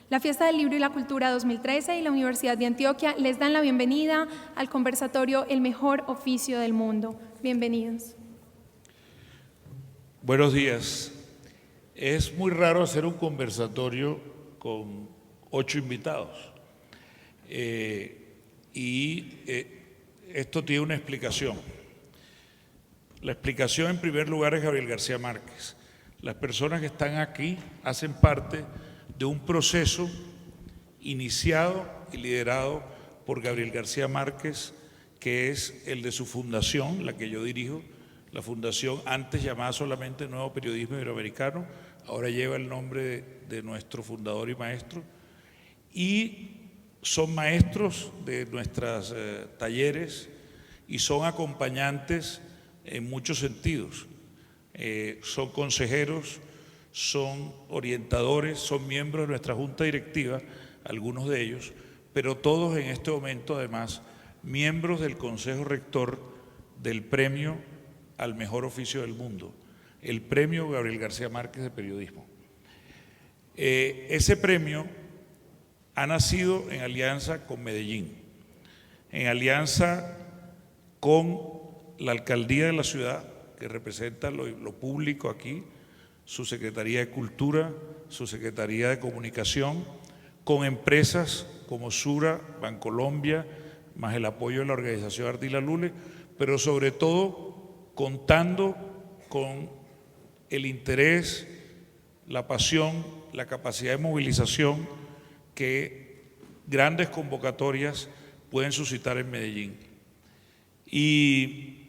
La Fiesta del Libro y la Cultura 2013 y la Universidad de Antioquia les dan la bienvenida al conversatorio El Mejor Oficio del Mundo. Bienvenidos. Buenos días. Es muy raro hacer un conversatorio con 8 invitados. Esto tiene una explicación. La explicación, en primer lugar, es Gabriel García Márquez. Las personas que están aquí hacen parte de un proceso iniciado y liderado por Gabriel García Márquez, que es el de su fundación, la que yo dirijo, la fundación antes llamada solamente Nuevo Periodismo Iberoamericano, ahora lleva el nombre de nuestro fundador y maestro, y son maestros de nuestros talleres y son acompañantes en muchos sentidos. Son consejeros, son orientadores, son miembros de nuestra junta directiva, algunos de ellos, pero todos en este momento además miembros del Consejo Rector del Premio al Mejor Oficio del Mundo, el Premio Gabriel García Márquez de Periodismo. Ese premio ha nacido en alianza con Medellín, en alianza con la alcaldía de la ciudad, que representa lo público aquí, su Secretaría de Cultura, su Secretaría de Comunicación, con empresas como Sura, Bancolombia, más el apoyo de la organización Ardila Lule, pero sobre todo contando con el interés, la pasión, la capacidad de movilización que grandes convocatorias pueden suscitar en Medellín. Y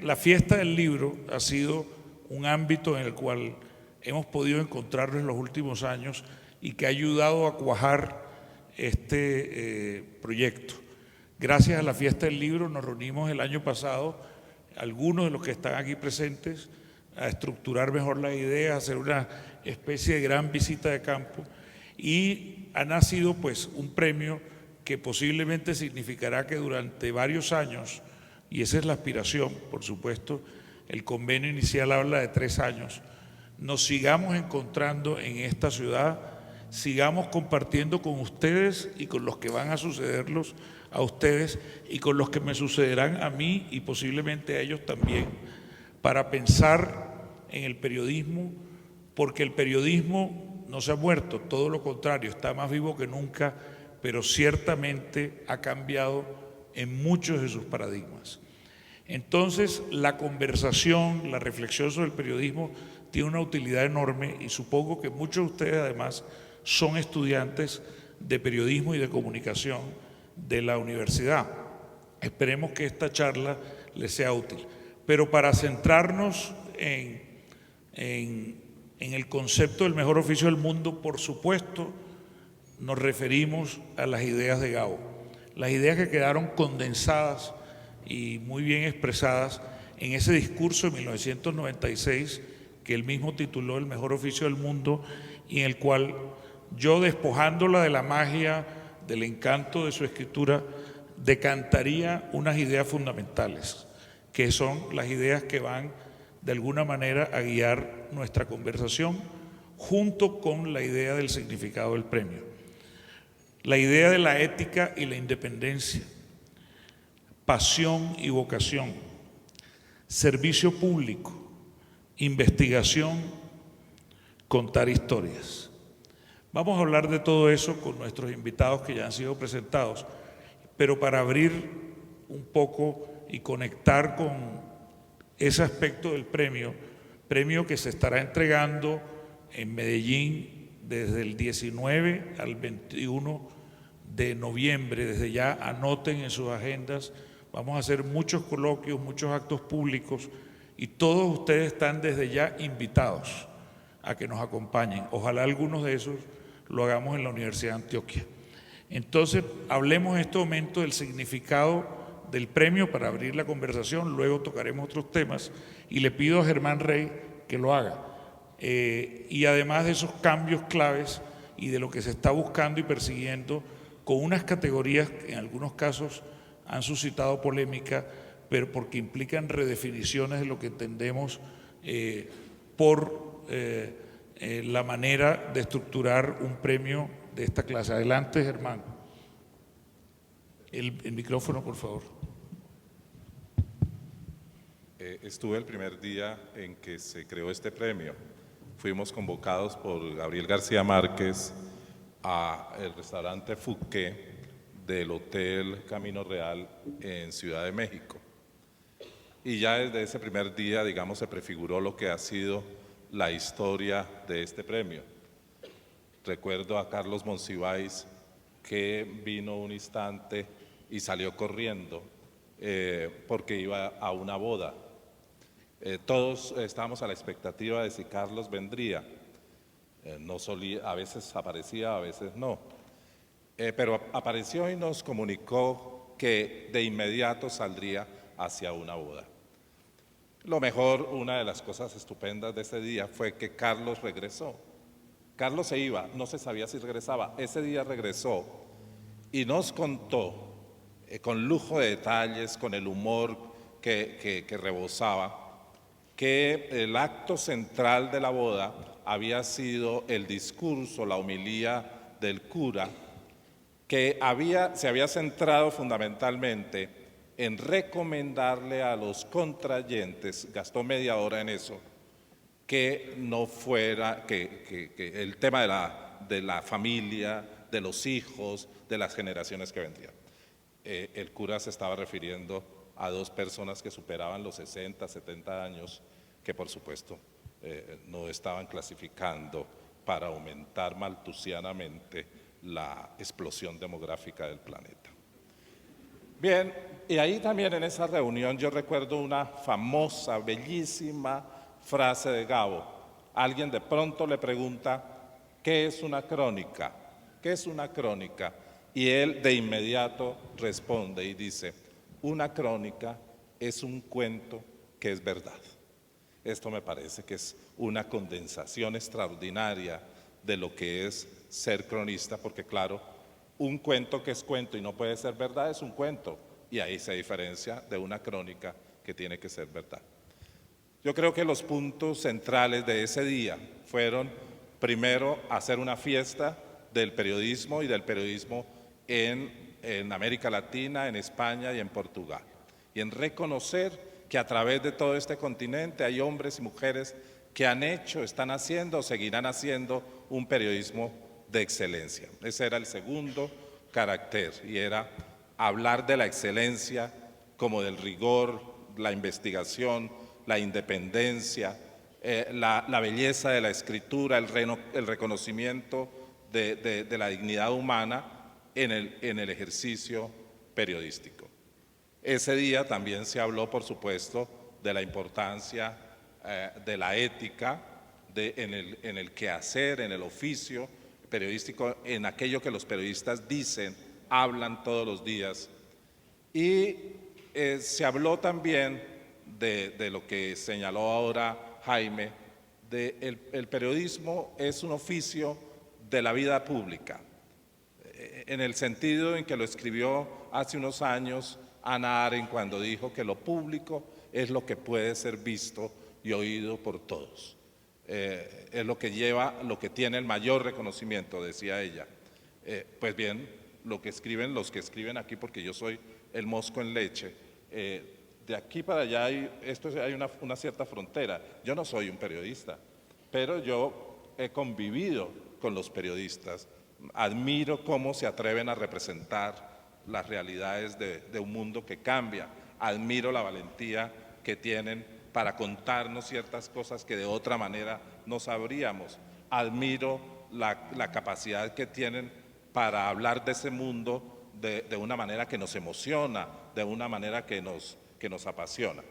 la fiesta del libro ha sido un ámbito en el cual hemos podido encontrarnos en los últimos años y que ha ayudado a cuajar este proyecto. Gracias a la fiesta del libro nos reunimos el año pasado, algunos de los que están aquí presentes, a estructurar mejor las ideas, a hacer una especie de gran visita de campo, y ha nacido pues un premio que posiblemente significará que durante varios años, y esa es la aspiración, por supuesto, el convenio inicial habla de 3 años, nos sigamos encontrando en esta ciudad, sigamos compartiendo con ustedes y con los que van a sucederlos a ustedes y con los que me sucederán a mí y posiblemente a ellos también, para pensar en el periodismo, porque el periodismo no se ha muerto, todo lo contrario, está más vivo que nunca, pero ciertamente ha cambiado en muchos de sus paradigmas. Entonces, la conversación, la reflexión sobre el periodismo tiene una utilidad enorme y supongo que muchos de ustedes además son estudiantes de periodismo y de comunicación de la universidad. Esperemos que esta charla les sea útil. Pero para centrarnos en el concepto del mejor oficio del mundo, por supuesto, nos referimos a las ideas de Gabo, las ideas que quedaron condensadas y muy bien expresadas en ese discurso de 1996 que él mismo tituló El Mejor Oficio del Mundo, y en el cual yo, despojándola de la magia, del encanto de su escritura, decantaría unas ideas fundamentales, que son las ideas que van de alguna manera a guiar nuestra conversación, junto con la idea del significado del premio. La idea de la ética y la independencia, pasión y vocación, servicio público, investigación, contar historias. Vamos a hablar de todo eso con nuestros invitados que ya han sido presentados, pero para abrir un poco y conectar con ese aspecto del premio que se estará entregando en Medellín desde el 19 al 21 de noviembre, desde ya anoten en sus agendas. Vamos a hacer muchos coloquios, muchos actos públicos y todos ustedes están desde ya invitados a que nos acompañen. Ojalá algunos de esos lo hagamos en la Universidad de Antioquia. Entonces, hablemos en este momento del significado del premio para abrir la conversación, luego tocaremos otros temas y le pido a Germán Rey que lo haga. Y además de esos cambios claves y de lo que se está buscando y persiguiendo con unas categorías que en algunos casos han suscitado polémica, pero porque implican redefiniciones de lo que entendemos por la manera de estructurar un premio de esta clase. Adelante, Germán. El micrófono, por favor. Estuve el primer día en que se creó este premio. Fuimos convocados por Gabriel García Márquez al restaurante Fouquet del Hotel Camino Real en Ciudad de México. Y ya desde ese primer día, digamos, se prefiguró lo que ha sido la historia de este premio. Recuerdo a Carlos Monsiváis, que vino un instante y salió corriendo porque iba a una boda. Todos estábamos a la expectativa de si Carlos vendría. No solía, a veces aparecía, a veces no. Pero apareció y nos comunicó que de inmediato saldría hacia una boda. Lo mejor, una de las cosas estupendas de ese día fue que Carlos regresó. Carlos se iba, no se sabía si regresaba. Ese día regresó y nos contó con lujo de detalles, con el humor que rebosaba, que el acto central de la boda había sido el discurso, la homilía del cura, que se había centrado fundamentalmente en recomendarle a los contrayentes, gastó media hora en eso, que no fuera, que el tema de la familia, de los hijos, de las generaciones que vendrían. El cura se estaba refiriendo a dos personas que superaban los 60, 70 años, que por supuesto no estaban clasificando para aumentar maltusianamente la explosión demográfica del planeta. Bien, y ahí también en esa reunión yo recuerdo una famosa, bellísima frase de Gabo. Alguien de pronto le pregunta, ¿qué es una crónica? ¿Qué es una crónica? Y él de inmediato responde y dice, una crónica es un cuento que es verdad. Esto me parece que es una condensación extraordinaria de lo que es ser cronista, porque claro, un cuento que es cuento y no puede ser verdad es un cuento, y ahí se diferencia de una crónica que tiene que ser verdad. Yo creo que los puntos centrales de ese día fueron, primero, hacer una fiesta del periodismo y del periodismo en América Latina, en España y en Portugal, y en reconocer que a través de todo este continente hay hombres y mujeres que han hecho, están haciendo o seguirán haciendo un periodismo de excelencia. Ese era el segundo carácter, y era hablar de la excelencia como del rigor, la investigación, la independencia, la belleza de la escritura, el reconocimiento de la dignidad humana en el ejercicio periodístico. Ese día también se habló, por supuesto, de la importancia de la ética, en el quehacer, en el oficio periodístico, en aquello que los periodistas dicen, hablan todos los días. Y se habló también de lo que señaló ahora Jaime, el periodismo es un oficio de la vida pública, en el sentido en que lo escribió hace unos años Hannah Arendt cuando dijo que lo público es lo que puede ser visto y oído por todos. Es lo que lleva, lo que tiene el mayor reconocimiento, decía ella. Pues bien, los que escriben aquí, porque yo soy el mosco en leche, de aquí para allá hay una cierta frontera. Yo no soy un periodista, pero yo he convivido con los periodistas. Admiro cómo se atreven a representar las realidades de un mundo que cambia. Admiro la valentía que tienen para contarnos ciertas cosas que de otra manera no sabríamos. Admiro la capacidad que tienen para hablar de ese mundo de una manera que nos emociona, de una manera que nos apasiona.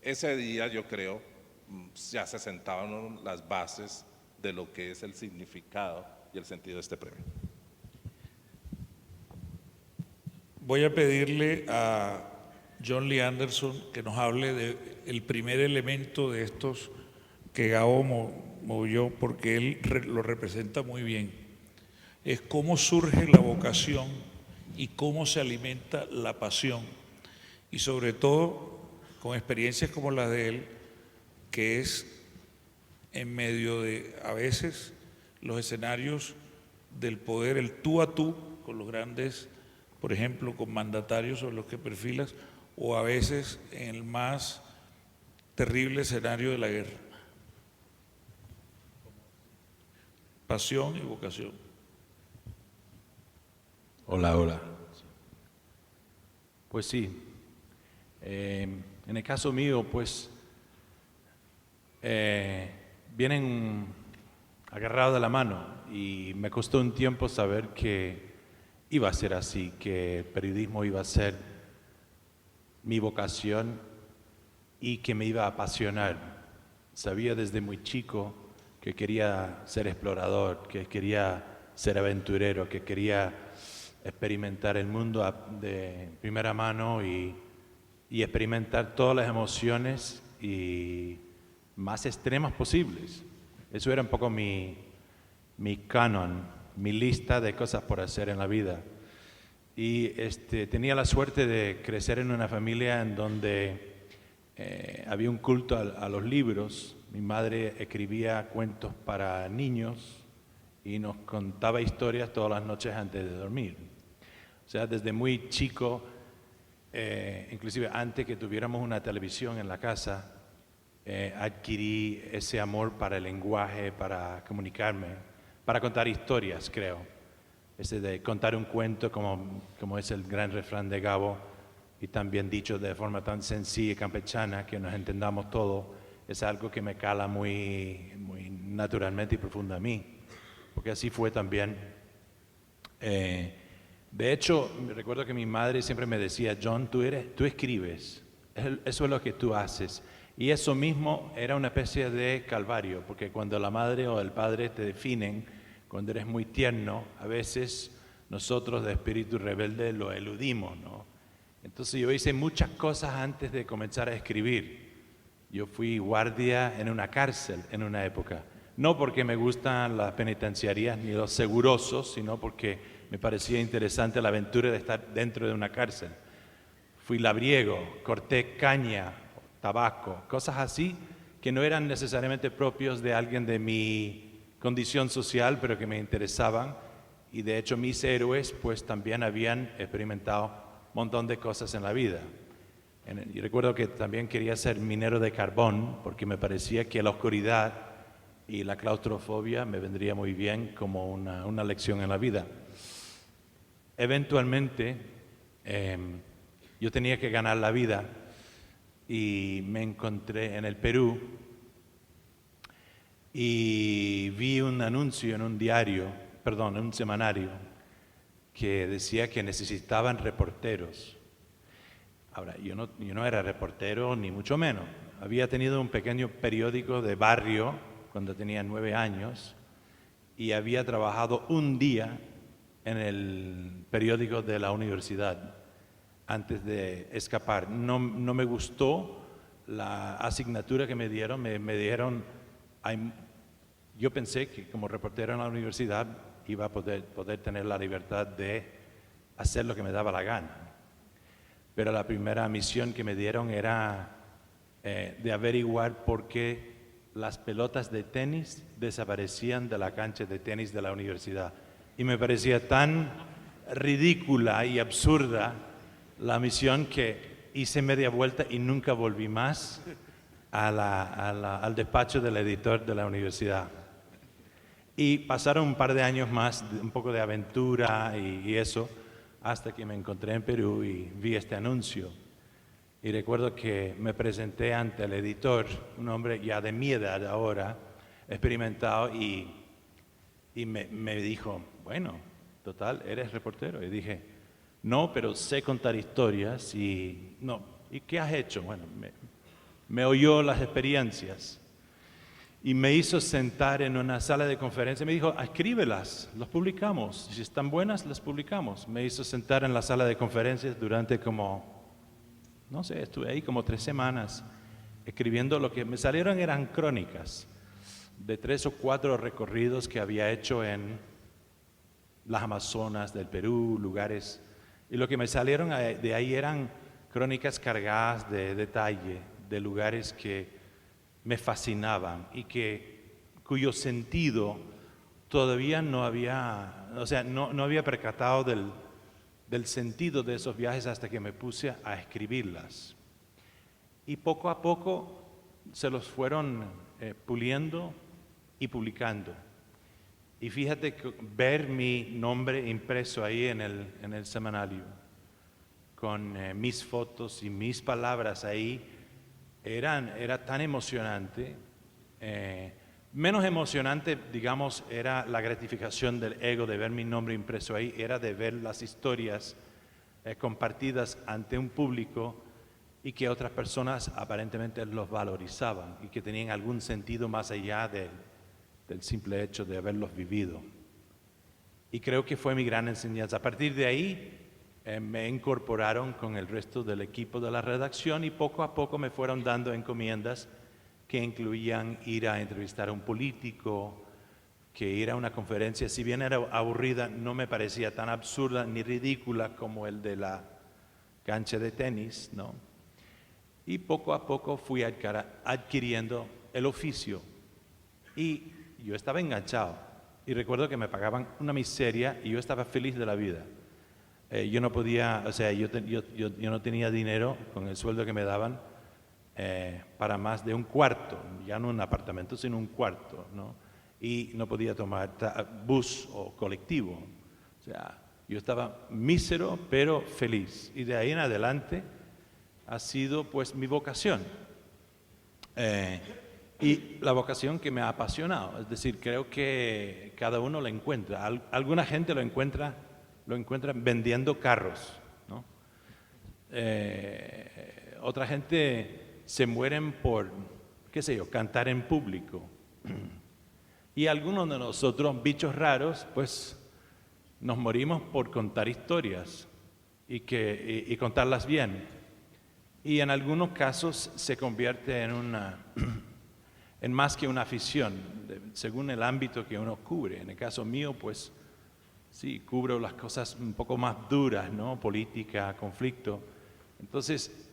Ese día, yo creo, ya se sentaban las bases de lo que es el significado y el sentido de este premio. Voy a pedirle a John Lee Anderson que nos hable del primer elemento de estos que Gabo movió, porque él lo representa muy bien. Es cómo surge la vocación y cómo se alimenta la pasión, y sobre todo con experiencias como las de él, que es en medio de, a veces, los escenarios del poder, el tú a tú con los grandes, por ejemplo, con mandatarios sobre los que perfilas, o a veces en el más terrible escenario de la guerra. Pasión y vocación. Hola, hola. Pues sí, en el caso mío, pues vienen agarrados de la mano y me costó un tiempo saber que iba a ser así, que el periodismo iba a ser mi vocación y que me iba a apasionar. Sabía desde muy chico que quería ser explorador, que quería ser aventurero, que quería experimentar el mundo de primera mano y experimentar todas las emociones y más extremas posibles. Eso era un poco mi canon, mi lista de cosas por hacer en la vida. Y tenía la suerte de crecer en una familia en donde había un culto a los libros. Mi madre escribía cuentos para niños y nos contaba historias todas las noches antes de dormir. O sea, desde muy chico, inclusive antes que tuviéramos una televisión en la casa, adquirí ese amor para el lenguaje, para comunicarme, para contar historias, creo. Ese de contar un cuento como es el gran refrán de Gabo, y también dicho de forma tan sencilla y campechana que nos entendamos todo, es algo que me cala muy, muy naturalmente y profundo a mí, porque así fue también. De hecho, recuerdo que mi madre siempre me decía, John, tú escribes, eso es lo que tú haces. Y eso mismo era una especie de calvario, porque cuando la madre o el padre te definen, cuando eres muy tierno, a veces nosotros de espíritu rebelde lo eludimos, ¿no? Entonces yo hice muchas cosas antes de comenzar a escribir. Yo fui guardia en una cárcel en una época, no porque me gustan las penitenciarías ni los segurosos, sino porque me parecía interesante la aventura de estar dentro de una cárcel. Fui labriego, corté caña, tabaco, cosas así que no eran necesariamente propios de alguien de mi condición social, pero que me interesaban. Y de hecho mis héroes pues también habían experimentado un montón de cosas en la vida. Y recuerdo que también quería ser minero de carbón porque me parecía que la oscuridad y la claustrofobia me vendría muy bien como una lección en la vida. Eventualmente yo tenía que ganar la vida y me encontré en el Perú y vi un anuncio en en un semanario que decía que necesitaban reporteros. Ahora, yo no era reportero ni mucho menos. Había tenido un pequeño periódico de barrio cuando tenía 9 años y había trabajado un día en el periódico de la universidad antes de escapar. No me gustó la asignatura que me dieron. Me dijeron, yo pensé que como reportero en la universidad iba a poder tener la libertad de hacer lo que me daba la gana. Pero la primera misión que me dieron era de averiguar por qué las pelotas de tenis desaparecían de la cancha de tenis de la universidad. Y me parecía tan ridícula y absurda la misión que hice media vuelta y nunca volví más al despacho del editor de la universidad. Y pasaron un par de años más, un poco de aventura y eso, hasta que me encontré en Perú y vi este anuncio. Y recuerdo que me presenté ante el editor, un hombre ya de mi edad ahora, experimentado, y me dijo, bueno, total, ¿eres reportero? Y dije, no, pero sé contar historias y no. ¿Y qué has hecho? Bueno, me oyó las experiencias y me hizo sentar en una sala de conferencia. Me dijo, escríbelas, las publicamos. Si están buenas, las publicamos. Me hizo sentar en la sala de conferencias durante no sé, estuve ahí como 3 semanas escribiendo. Lo que me salieron eran crónicas de 3 o 4 recorridos que había hecho en las Amazonas del Perú, lugares. Y lo que me salieron de ahí eran crónicas cargadas de detalle, de lugares que me fascinaban y que cuyo sentido todavía no había, o sea, no había percatado del sentido de esos viajes hasta que me puse a escribirlas. Y poco a poco se los fueron puliendo y publicando. Y fíjate que ver mi nombre impreso ahí en el semanario, con mis fotos y mis palabras ahí, era tan emocionante. Menos emocionante, digamos, era la gratificación del ego de ver mi nombre impreso ahí, era de ver las historias compartidas ante un público y que otras personas aparentemente los valorizaban y que tenían algún sentido más allá del simple hecho de haberlos vivido. Y creo que fue mi gran enseñanza. A partir de ahí me incorporaron con el resto del equipo de la redacción y poco a poco me fueron dando encomiendas que incluían ir a entrevistar a un político, que ir a una conferencia. Si bien era aburrida, no me parecía tan absurda ni ridícula como el de la cancha de tenis, ¿no? Y poco a poco fui adquiriendo el oficio. Y yo estaba enganchado. Y recuerdo que me pagaban una miseria y yo estaba feliz de la vida. Yo no podía, o sea, yo no tenía dinero con el sueldo que me daban para más de un cuarto, ya no un apartamento, sino un cuarto, ¿no? Y no podía tomar bus o colectivo. O sea, yo estaba mísero, pero feliz. Y de ahí en adelante ha sido pues mi vocación. Y la vocación que me ha apasionado. Es decir, creo que cada uno lo encuentra. Alguna gente lo encuentra vendiendo carros, ¿no? Otra gente se mueren por, qué sé yo, cantar en público. Y algunos de nosotros, bichos raros, pues nos morimos por contar historias y contarlas bien. Y en algunos casos se convierte en más que una afición, según el ámbito que uno cubre. En el caso mío, pues sí, cubro las cosas un poco más duras, ¿no? Política, conflicto. Entonces,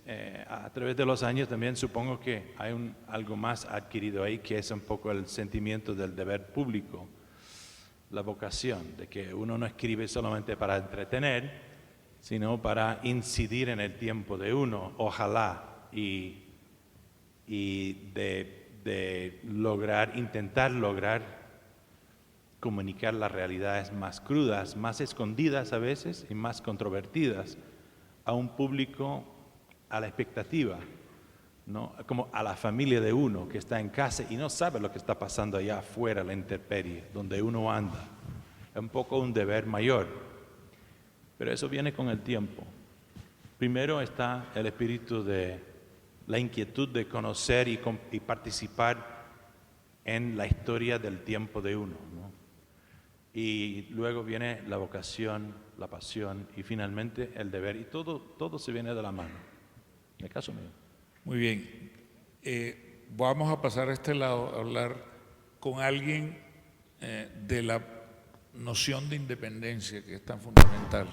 a través de los años también supongo que hay algo más adquirido ahí, que es un poco el sentimiento del deber público, la vocación, de que uno no escribe solamente para entretener, sino para incidir en el tiempo de uno, ojalá, y de intentar lograr comunicar las realidades más crudas, más escondidas a veces y más controvertidas a un público a la expectativa, ¿no? Como a la familia de uno que está en casa y no sabe lo que está pasando allá afuera, la intemperie, donde uno anda. Es un poco un deber mayor, pero eso viene con el tiempo. Primero está el espíritu de la inquietud de conocer y participar en la historia del tiempo de uno, ¿no? Y luego viene la vocación, la pasión y finalmente el deber. Y todo se viene de la mano. En el caso mío. Muy bien. Vamos a pasar a este lado a hablar con alguien de la noción de independencia que es tan fundamental.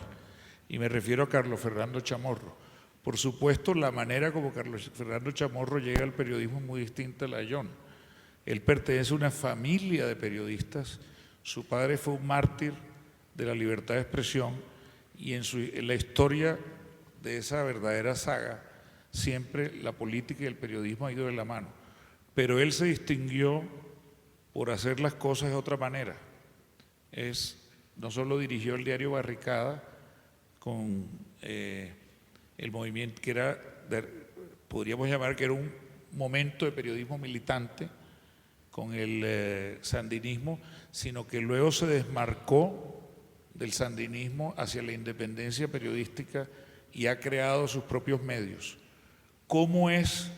Y me refiero a Carlos Fernando Chamorro. Por supuesto, la manera como Carlos Fernando Chamorro llega al periodismo es muy distinta a la de John. Él pertenece a una familia de periodistas. Su padre fue un mártir de la libertad de expresión y en la historia de esa verdadera saga siempre la política y el periodismo han ido de la mano. Pero él se distinguió por hacer las cosas de otra manera. No solo dirigió el diario Barricada con el movimiento que era, podríamos llamar que era un momento de periodismo militante con el sandinismo, sino que luego se desmarcó del sandinismo hacia la independencia periodística y ha creado sus propios medios. ¿Cómo es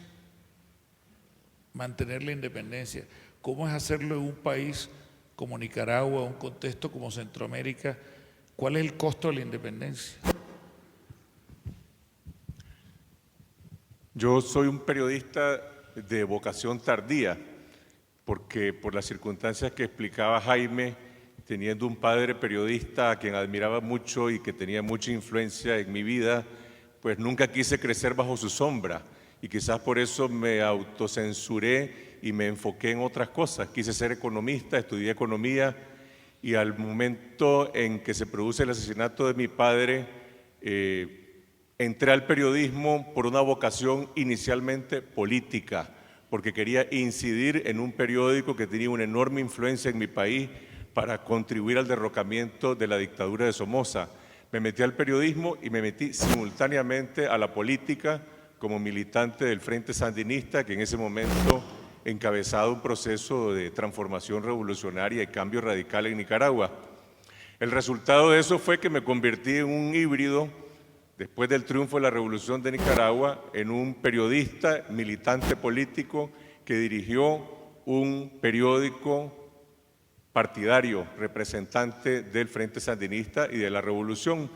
mantener la independencia? ¿Cómo es hacerlo en un país como Nicaragua, un contexto como Centroamérica? ¿Cuál es el costo de la independencia? Yo soy un periodista de vocación tardía, porque por las circunstancias que explicaba Jaime, teniendo un padre periodista a quien admiraba mucho y que tenía mucha influencia en mi vida, pues nunca quise crecer bajo su sombra y quizás por eso me autocensuré y me enfoqué en otras cosas. Quise ser economista, estudié economía y al momento en que se produce el asesinato de mi padre, entré al periodismo por una vocación inicialmente política, porque quería incidir en un periódico que tenía una enorme influencia en mi país para contribuir al derrocamiento de la dictadura de Somoza. Me metí al periodismo y me metí simultáneamente a la política como militante del Frente Sandinista, que en ese momento encabezaba un proceso de transformación revolucionaria y cambio radical en Nicaragua. El resultado de eso fue que me convertí en un híbrido, después del triunfo de la Revolución de Nicaragua, en un periodista, militante político, que dirigió un periódico partidario, representante del Frente Sandinista y de la Revolución.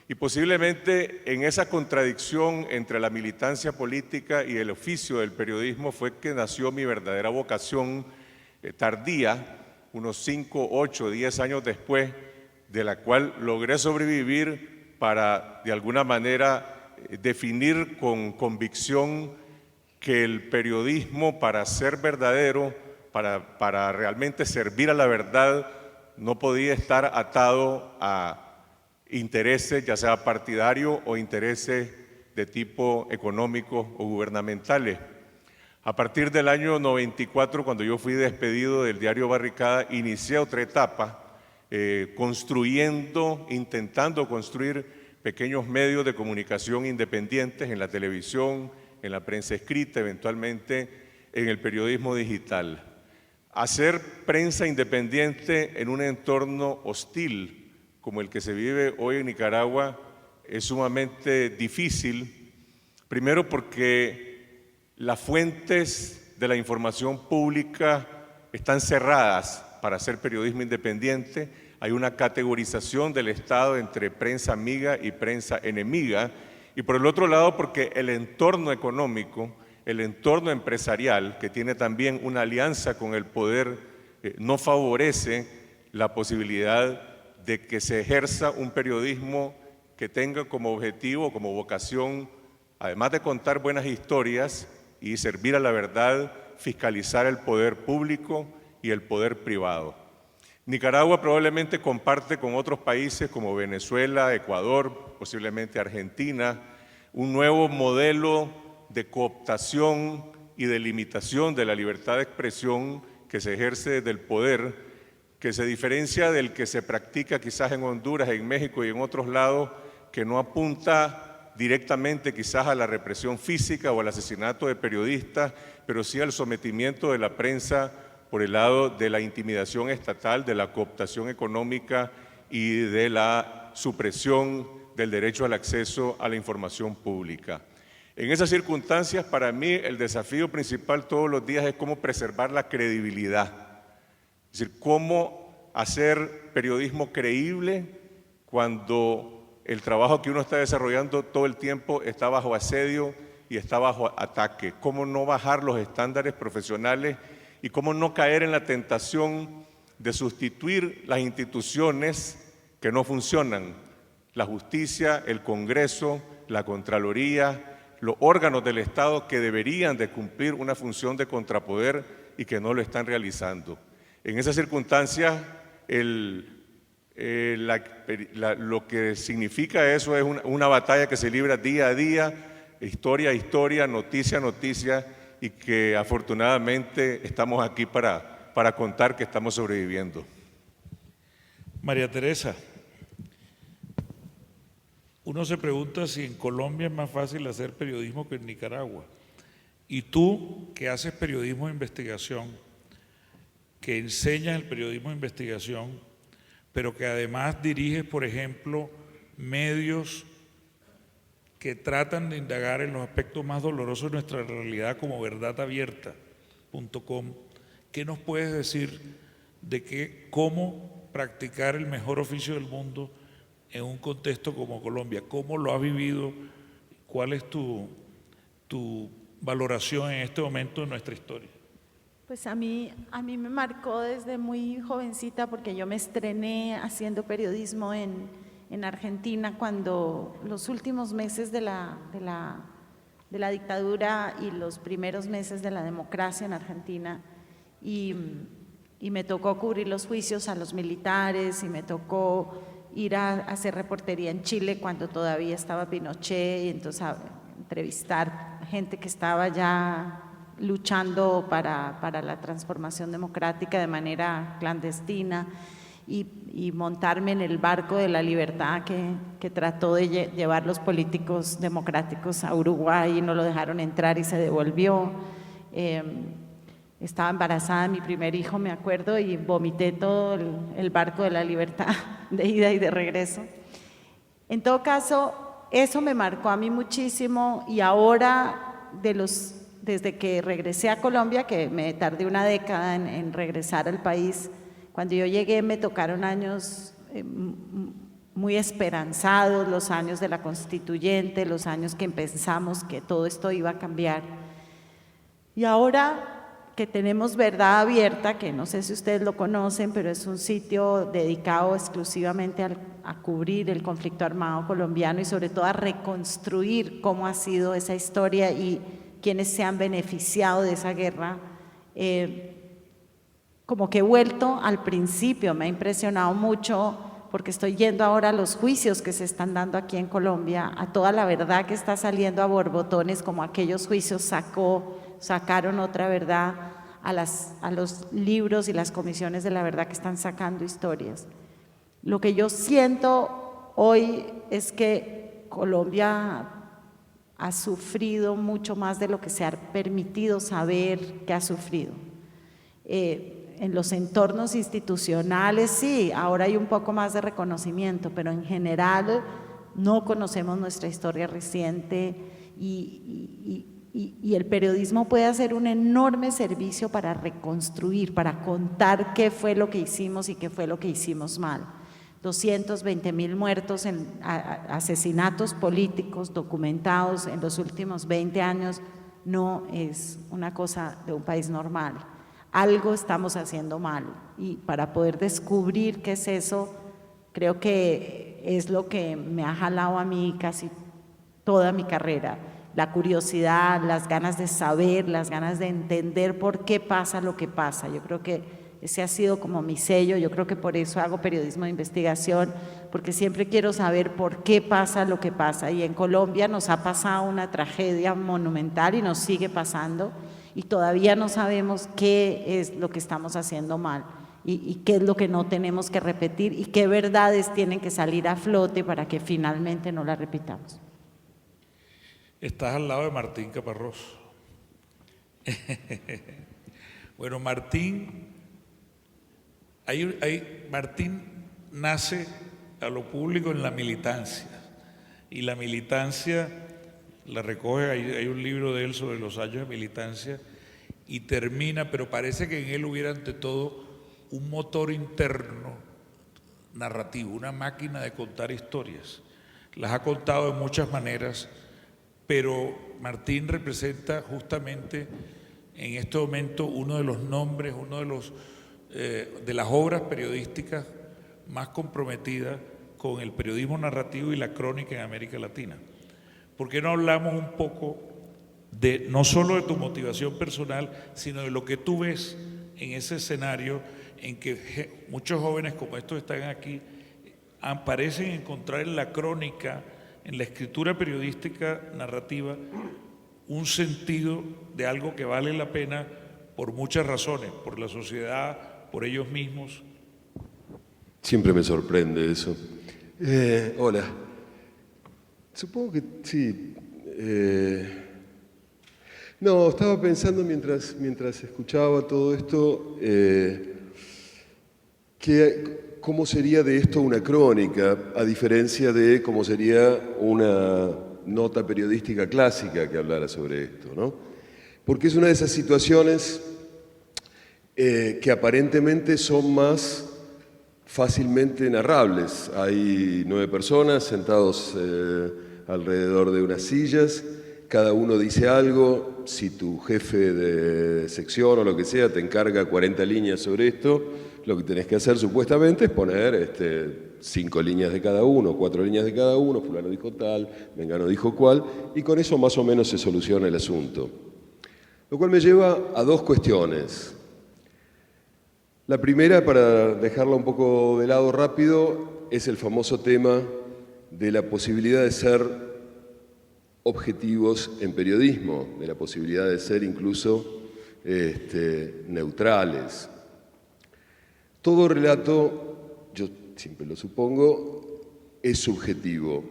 Y posiblemente en esa contradicción entre la militancia política y el oficio del periodismo fue que nació mi verdadera vocación tardía, unos 5, 8, 10 años después, de la cual logré sobrevivir para, de alguna manera, definir con convicción que el periodismo, para ser verdadero, para realmente servir a la verdad, no podía estar atado a intereses, ya sea partidarios o intereses de tipo económico o gubernamentales. A partir del año 94, cuando yo fui despedido del diario Barricada, inicié otra etapa, intentando construir pequeños medios de comunicación independientes en la televisión, en la prensa escrita, eventualmente en el periodismo digital. Hacer prensa independiente en un entorno hostil como el que se vive hoy en Nicaragua es sumamente difícil, primero porque las fuentes de la información pública están cerradas para hacer periodismo independiente, hay una categorización del Estado entre prensa amiga y prensa enemiga, y por el otro lado porque el entorno económico, el entorno empresarial, que tiene también una alianza con el poder, no favorece la posibilidad de que se ejerza un periodismo que tenga como objetivo, como vocación, además de contar buenas historias y servir a la verdad, fiscalizar el poder público y el poder privado. Nicaragua probablemente comparte con otros países como Venezuela, Ecuador, posiblemente Argentina, un nuevo modelo de cooptación y de limitación de la libertad de expresión que se ejerce desde el poder, que se diferencia del que se practica quizás en Honduras, en México y en otros lados, que no apunta directamente quizás a la represión física o al asesinato de periodistas, pero sí al sometimiento de la prensa por el lado de la intimidación estatal, de la cooptación económica y de la supresión del derecho al acceso a la información pública. En esas circunstancias, para mí, el desafío principal todos los días es cómo preservar la credibilidad. Es decir, cómo hacer periodismo creíble cuando el trabajo que uno está desarrollando todo el tiempo está bajo asedio y está bajo ataque. Cómo no bajar los estándares profesionales y cómo no caer en la tentación de sustituir las instituciones que no funcionan. La justicia, el Congreso, la Contraloría, los órganos del Estado que deberían de cumplir una función de contrapoder y que no lo están realizando. En esas circunstancias, lo que significa eso es una batalla que se libra día a día, historia a historia, noticia a noticia, y que afortunadamente estamos aquí para contar que estamos sobreviviendo. María Teresa, uno se pregunta si en Colombia es más fácil hacer periodismo que en Nicaragua. Y tú, que haces periodismo de investigación, que enseñas el periodismo de investigación, pero que además diriges, por ejemplo, medios que tratan de indagar en los aspectos más dolorosos de nuestra realidad, como verdadabierta.com. ¿Qué nos puedes decir de cómo practicar el mejor oficio del mundo en un contexto como Colombia? ¿Cómo lo has vivido? ¿Cuál es tu valoración en este momento de nuestra historia? Pues a mí me marcó desde muy jovencita, porque yo me estrené haciendo periodismo en Argentina cuando los últimos meses de la de la dictadura y los primeros meses de la democracia en Argentina, y me tocó cubrir los juicios a los militares, y me tocó ir a hacer reportería en Chile cuando todavía estaba Pinochet, y entonces a entrevistar gente que estaba ya luchando para la transformación democrática de manera clandestina, y montarme en el barco de la libertad que trató de llevar los políticos democráticos a Uruguay y no lo dejaron entrar y se devolvió. Estaba embarazada de mi primer hijo, me acuerdo, y vomité todo el barco de la libertad de ida y de regreso. En todo caso, eso me marcó a mí muchísimo, y ahora desde que regresé a Colombia, que me tardé una década en regresar al país, cuando yo llegué me tocaron años muy esperanzados, los años de la Constituyente, los años que pensamos que todo esto iba a cambiar. Y ahora que tenemos Verdad Abierta, que no sé si ustedes lo conocen, pero es un sitio dedicado exclusivamente a cubrir el conflicto armado colombiano y sobre todo a reconstruir cómo ha sido esa historia y quienes se han beneficiado de esa guerra, como que he vuelto al principio. Me ha impresionado mucho porque estoy yendo ahora a los juicios que se están dando aquí en Colombia, a toda la verdad que está saliendo a borbotones, como aquellos juicios sacaron otra verdad, a los libros y las comisiones de la verdad que están sacando historias. Lo que yo siento hoy es que Colombia ha sufrido mucho más de lo que se ha permitido saber que ha sufrido. En los entornos institucionales sí, ahora hay un poco más de reconocimiento, pero en general no conocemos nuestra historia reciente, y el periodismo puede hacer un enorme servicio para reconstruir, para contar qué fue lo que hicimos y qué fue lo que hicimos mal. 220.000 muertos en asesinatos políticos documentados en los últimos 20 años no es una cosa de un país normal. Algo estamos haciendo mal, y para poder descubrir qué es eso, creo que es lo que me ha jalado a mí casi toda mi carrera. La curiosidad, las ganas de saber, las ganas de entender por qué pasa lo que pasa. Yo creo que ese ha sido como mi sello. Yo creo que por eso hago periodismo de investigación, porque siempre quiero saber por qué pasa lo que pasa. Y en Colombia nos ha pasado una tragedia monumental y nos sigue pasando, y todavía no sabemos qué es lo que estamos haciendo mal y qué es lo que no tenemos que repetir y qué verdades tienen que salir a flote para que finalmente no las repitamos. Estás al lado de Martín Caparrós. Bueno, Martín nace a lo público en la militancia, y la militancia la recoge, hay un libro de él sobre los años de militancia, y termina, pero parece que en él hubiera ante todo un motor interno narrativo, una máquina de contar historias. Las ha contado de muchas maneras, pero Martín representa justamente en este momento uno de los nombres, uno de las obras periodísticas más comprometidas con el periodismo narrativo y la crónica en América Latina. ¿Por qué no hablamos un poco no solo de tu motivación personal, sino de lo que tú ves en ese escenario en que muchos jóvenes como estos están aquí, parecen encontrar en la crónica, en la escritura periodística narrativa, un sentido de algo que vale la pena por muchas razones, por la sociedad, por ellos mismos? Siempre me sorprende eso. Hola. Supongo que sí. No, estaba pensando mientras escuchaba todo esto, cómo sería de esto una crónica, a diferencia de cómo sería una nota periodística clásica que hablara sobre esto, ¿no? Porque es una de esas situaciones que aparentemente son más fácilmente narrables. Hay 9 personas sentados alrededor de unas sillas, cada uno dice algo. Si tu jefe de sección o lo que sea te encarga 40 líneas sobre esto, lo que tenés que hacer supuestamente es poner 5 líneas de cada uno, 4 líneas de cada uno, fulano dijo tal, mengano dijo cual, y con eso más o menos se soluciona el asunto. Lo cual me lleva a 2 cuestiones. La primera, para dejarla un poco de lado rápido, es el famoso tema de la posibilidad de ser objetivos en periodismo, de la posibilidad de ser incluso neutrales. Todo relato, yo siempre lo supongo, es subjetivo.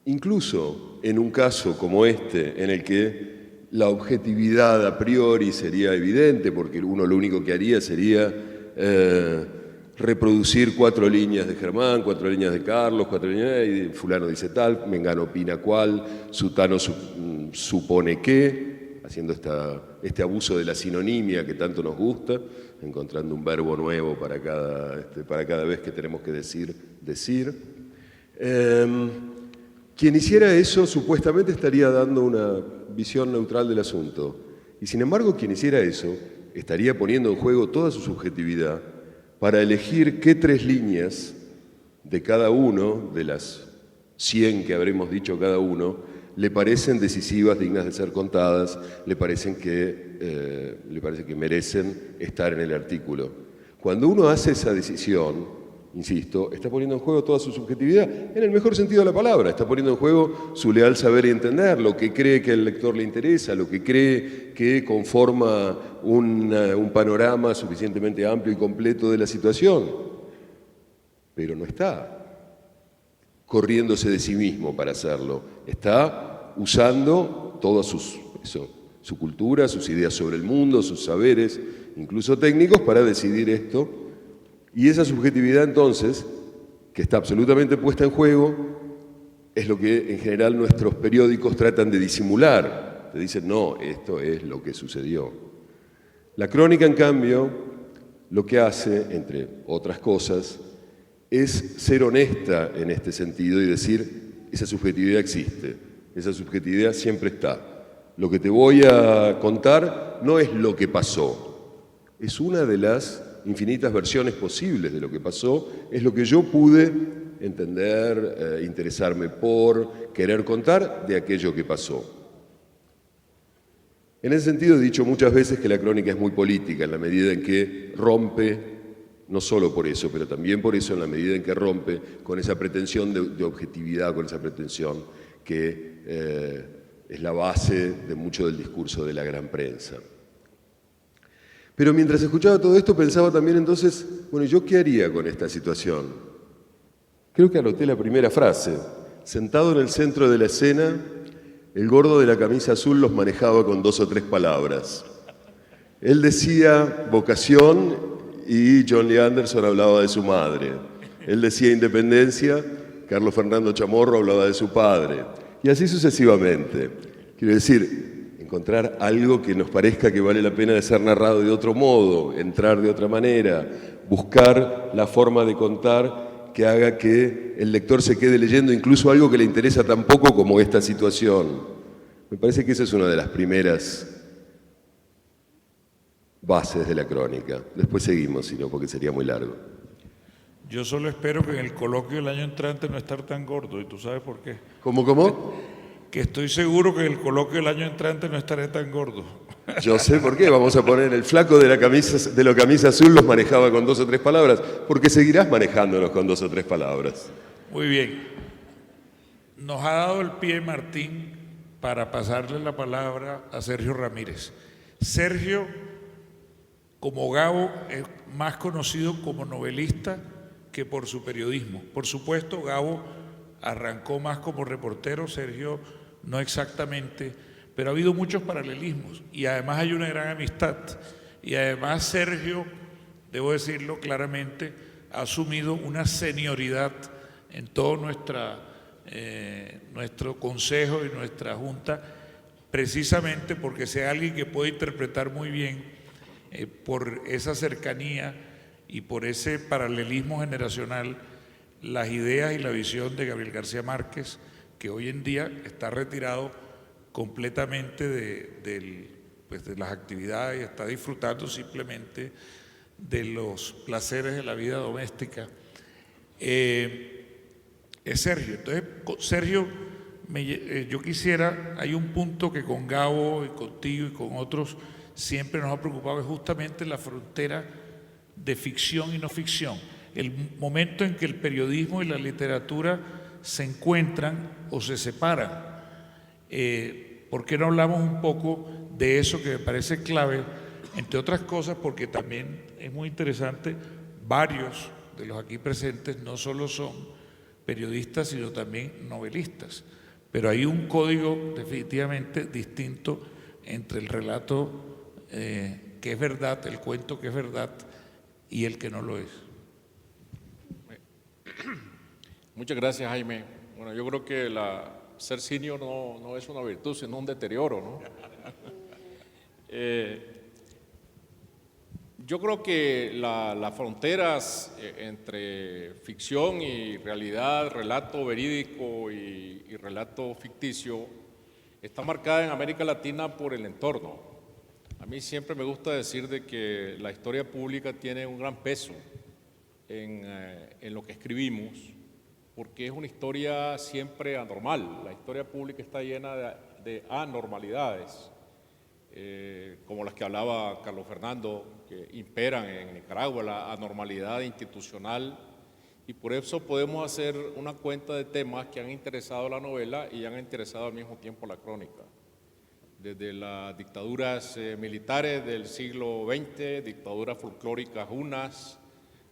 Incluso en un caso como este, en el que la objetividad a priori sería evidente, porque uno lo único que haría sería reproducir 4 líneas de Germán, 4 líneas de Carlos, 4 líneas, y fulano dice tal, mengano opina cual, sutano supone que, haciendo este abuso de la sinonimia que tanto nos gusta, encontrando un verbo nuevo para cada vez que tenemos que decir. Quien hiciera eso supuestamente estaría dando una visión neutral del asunto. Y sin embargo, quien hiciera eso estaría poniendo en juego toda su subjetividad para elegir qué 3 líneas de cada uno, de las 100 que habremos dicho cada uno, le parecen decisivas, dignas de ser contadas, le parece que merecen estar en el artículo. Cuando uno hace esa decisión, insisto, está poniendo en juego toda su subjetividad, en el mejor sentido de la palabra, está poniendo en juego su leal saber y entender, lo que cree que al lector le interesa, lo que cree que conforma un panorama suficientemente amplio y completo de la situación. Pero no está corriéndose de sí mismo para hacerlo, está usando toda su cultura, sus ideas sobre el mundo, sus saberes, incluso técnicos, para decidir esto. Y esa subjetividad entonces, que está absolutamente puesta en juego, es lo que en general nuestros periódicos tratan de disimular. Te dicen, no, esto es lo que sucedió. La crónica, en cambio, lo que hace, entre otras cosas, es ser honesta en este sentido y decir, esa subjetividad existe, esa subjetividad siempre está. Lo que te voy a contar no es lo que pasó, es una de las infinitas versiones posibles de lo que pasó, es lo que yo pude entender, interesarme por, querer contar de aquello que pasó. En ese sentido he dicho muchas veces que la crónica es muy política en la medida en que rompe, no solo por eso, pero también por eso en la medida en que rompe con esa pretensión de objetividad, con esa pretensión que es la base de mucho del discurso de la gran prensa. Pero mientras escuchaba todo esto pensaba también entonces, bueno, ¿yo qué haría con esta situación? Creo que anoté la primera frase. Sentado en el centro de la escena, el gordo de la camisa azul los manejaba con 2 o 3 palabras. Él decía vocación y John Lee Anderson hablaba de su madre. Él decía independencia, Carlos Fernando Chamorro hablaba de su padre. Y así sucesivamente. Quiero decir, encontrar algo que nos parezca que vale la pena de ser narrado de otro modo, entrar de otra manera, buscar la forma de contar que haga que el lector se quede leyendo incluso algo que le interesa tan poco como esta situación. Me parece que esa es una de las primeras bases de la crónica. Después seguimos, sino porque sería muy largo. Yo solo espero que en el coloquio del año entrante no estar tan gordo, ¿y tú sabes por qué? ¿Cómo? Que estoy seguro que en el coloquio del año entrante no estaré tan gordo. Yo sé por qué. Vamos a poner el flaco de la camisa azul los manejaba con 2 o 3 palabras, porque seguirás manejándolos con 2 o 3 palabras. Muy bien. Nos ha dado el pie Martín para pasarle la palabra a Sergio Ramírez. Sergio, como Gabo, es más conocido como novelista que por su periodismo. Por supuesto, Gabo arrancó más como reportero, Sergio no exactamente, pero ha habido muchos paralelismos y además hay una gran amistad. Y además Sergio, debo decirlo claramente, ha asumido una senioridad en todo nuestro consejo y nuestra junta, precisamente porque sea alguien que puede interpretar muy bien por esa cercanía y por ese paralelismo generacional las ideas y la visión de Gabriel García Márquez, que hoy en día está retirado completamente de las actividades y está disfrutando simplemente de los placeres de la vida doméstica, es Sergio. Entonces, Sergio, yo quisiera, hay un punto que con Gabo y contigo y con otros siempre nos ha preocupado, es justamente la frontera de ficción y no ficción, el momento en que el periodismo y la literatura se encuentran o se separan. ¿Por qué no hablamos un poco de eso que me parece clave? Entre otras cosas porque también es muy interesante, varios de los aquí presentes no solo son periodistas, sino también novelistas. Pero hay un código definitivamente distinto entre el relato que es verdad, el cuento que es verdad, y el que no lo es. Muchas gracias, Jaime. Bueno, yo creo que ser senior no es una virtud, sino un deterioro, ¿no? Yo creo que las fronteras entre ficción y realidad, relato verídico y relato ficticio, está marcada en América Latina por el entorno. A mí siempre me gusta decir de que la historia pública tiene un gran peso en lo que escribimos, porque es una historia siempre anormal. La historia pública está llena de anormalidades, como las que hablaba Carlos Fernando, que imperan en Nicaragua, la anormalidad institucional, y por eso podemos hacer una cuenta de temas que han interesado a la novela y han interesado al mismo tiempo a la crónica. Desde las dictaduras militares del siglo XX, dictaduras folclóricas unas,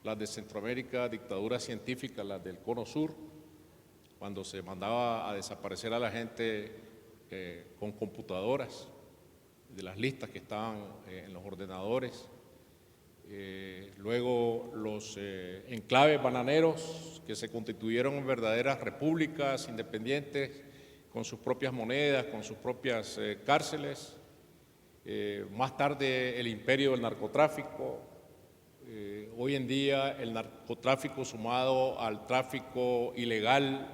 las de Centroamérica, dictaduras científicas, las del Cono Sur, cuando se mandaba a desaparecer a la gente con computadoras, de las listas que estaban en los ordenadores. Luego los enclaves bananeros que se constituyeron en verdaderas repúblicas independientes con sus propias monedas, con sus propias cárceles. Más tarde el imperio del narcotráfico. Hoy en día el narcotráfico sumado al tráfico ilegal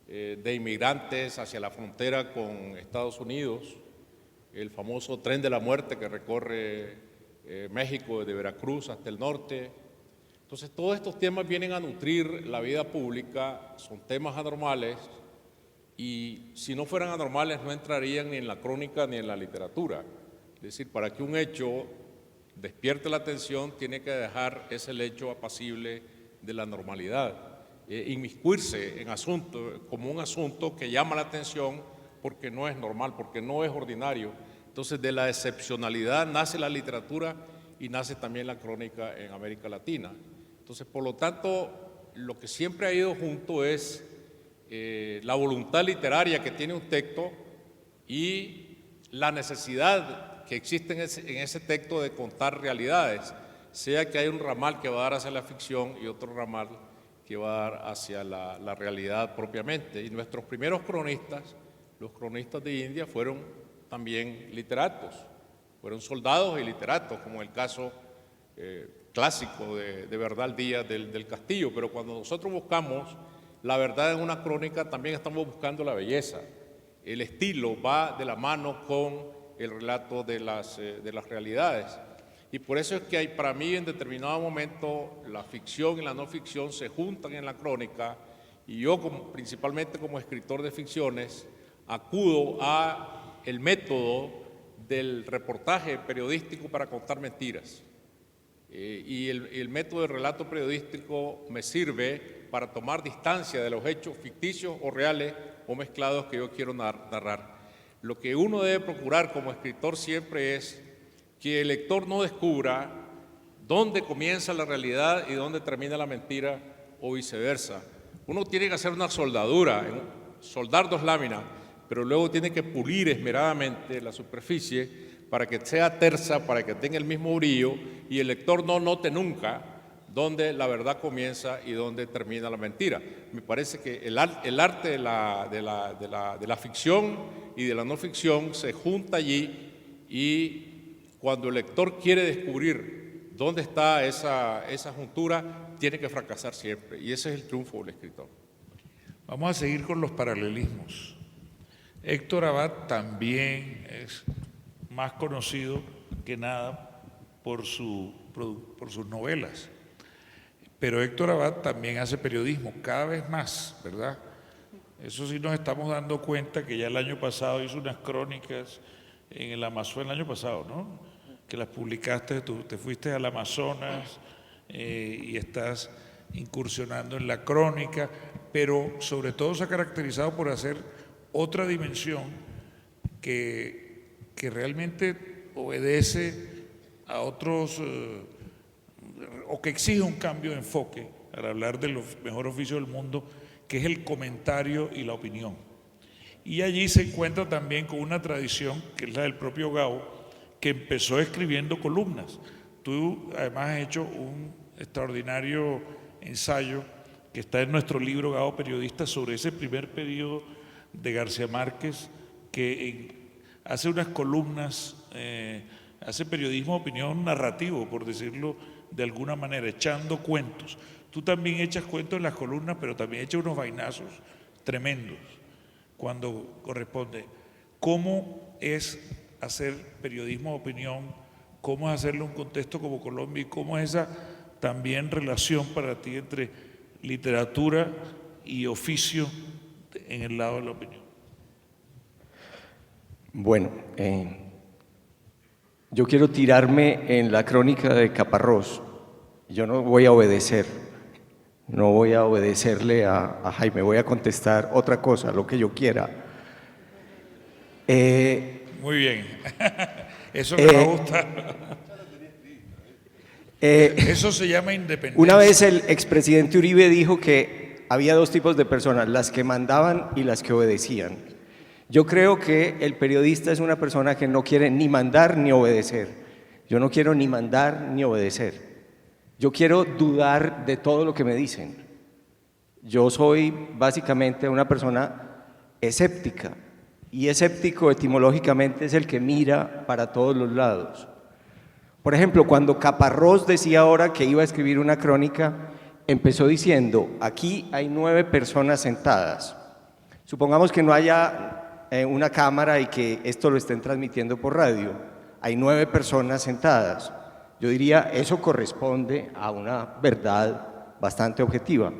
de inmigrantes hacia la frontera con Estados Unidos, el famoso tren de la muerte que recorre México desde Veracruz hasta el norte. Entonces todos estos temas vienen a nutrir la vida pública, son temas anormales y si no fueran anormales no entrarían ni en la crónica ni en la literatura. Es decir, para que un hecho despierte la atención tiene que dejar ese hecho apacible de la normalidad, inmiscuirse en asuntos como un asunto que llama la atención porque no es normal, porque no es ordinario. Entonces, de la excepcionalidad nace la literatura y nace también la crónica en América Latina. Entonces, por lo tanto, lo que siempre ha ido junto es la voluntad literaria que tiene un texto y la necesidad que existe en ese texto de contar realidades, sea que hay un ramal que va a dar hacia la ficción y otro ramal que va a dar hacia la realidad propiamente. Y nuestros primeros cronistas, los cronistas de India, fueron también literatos, fueron soldados y literatos, como el caso clásico de Bernal Díaz del Castillo. Pero cuando nosotros buscamos la verdad en una crónica, también estamos buscando la belleza. El estilo va de la mano con el relato de las realidades. Y por eso es que para mí en determinado momento la ficción y la no ficción se juntan en la crónica y yo principalmente como escritor de ficciones acudo a el método del reportaje periodístico para contar mentiras. Y el método del relato periodístico me sirve para tomar distancia de los hechos ficticios o reales o mezclados que yo quiero narrar. Lo que uno debe procurar como escritor siempre es que el lector no descubra dónde comienza la realidad y dónde termina la mentira o viceversa. Uno tiene que hacer una soldadura, soldar dos láminas, pero luego tiene que pulir esmeradamente la superficie para que sea tersa, para que tenga el mismo brillo y el lector no note nunca dónde la verdad comienza y dónde termina la mentira. Me parece que el arte de la ficción y de la no ficción se junta allí y cuando el lector quiere descubrir dónde está esa juntura, tiene que fracasar siempre y ese es el triunfo del escritor. Vamos a seguir con los paralelismos. Héctor Abad también es más conocido que nada por su por sus novelas. Pero Héctor Abad también hace periodismo, cada vez más, ¿verdad? Eso sí nos estamos dando cuenta que ya el año pasado hizo unas crónicas en el Amazonas, el año pasado, ¿no? Que las publicaste, tú te fuiste al Amazonas y estás incursionando en la crónica, pero sobre todo se ha caracterizado por hacer otra dimensión que realmente obedece a otros, o que exige un cambio de enfoque al hablar del mejor oficio del mundo, que es el comentario y la opinión. Y allí se encuentra también con una tradición, que es la del propio Gao, que empezó escribiendo columnas. Tú además has hecho un extraordinario ensayo que está en nuestro libro Gao Periodista sobre ese primer periodo de García Márquez, que hace unas columnas, hace periodismo de opinión narrativo, por decirlo de alguna manera, echando cuentos. Tú también echas cuentos en las columnas, pero también echas unos vainazos tremendos cuando corresponde. ¿Cómo es hacer periodismo de opinión? ¿Cómo es hacerlo en un contexto como Colombia? ¿Y cómo es esa también relación para ti entre literatura y oficio en el lado de la opinión? Bueno, yo quiero tirarme en la crónica de Caparrós. Yo no voy a obedecer, no voy a obedecerle a Jaime, voy a contestar otra cosa, lo que yo quiera. Muy bien, eso me gusta. Eso se llama independencia. Una vez el expresidente Uribe dijo que había dos tipos de personas, las que mandaban y las que obedecían. Yo creo que el periodista es una persona que no quiere ni mandar ni obedecer. Yo no quiero ni mandar ni obedecer. Yo quiero dudar de todo lo que me dicen. Yo soy básicamente una persona escéptica, y escéptico etimológicamente es el que mira para todos los lados. Por ejemplo, cuando Caparrós decía ahora que iba a escribir una crónica, empezó diciendo: aquí hay 9 personas sentadas. Supongamos que no haya una cámara y que esto lo estén transmitiendo por radio. Hay 9 personas sentadas. Yo diría, eso corresponde a una verdad bastante objetiva.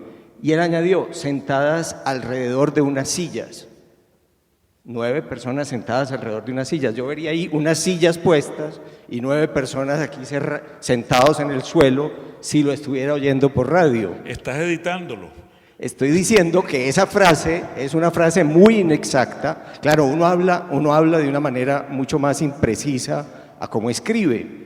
Y él añadió, sentadas alrededor de unas sillas. 9 personas sentadas alrededor de unas sillas. Yo vería ahí unas sillas puestas y 9 personas aquí sentados en el suelo si lo estuviera oyendo por radio. Estás editándolo. Estoy diciendo que esa frase es una frase muy inexacta. Claro, uno habla de una manera mucho más imprecisa a cómo escribe.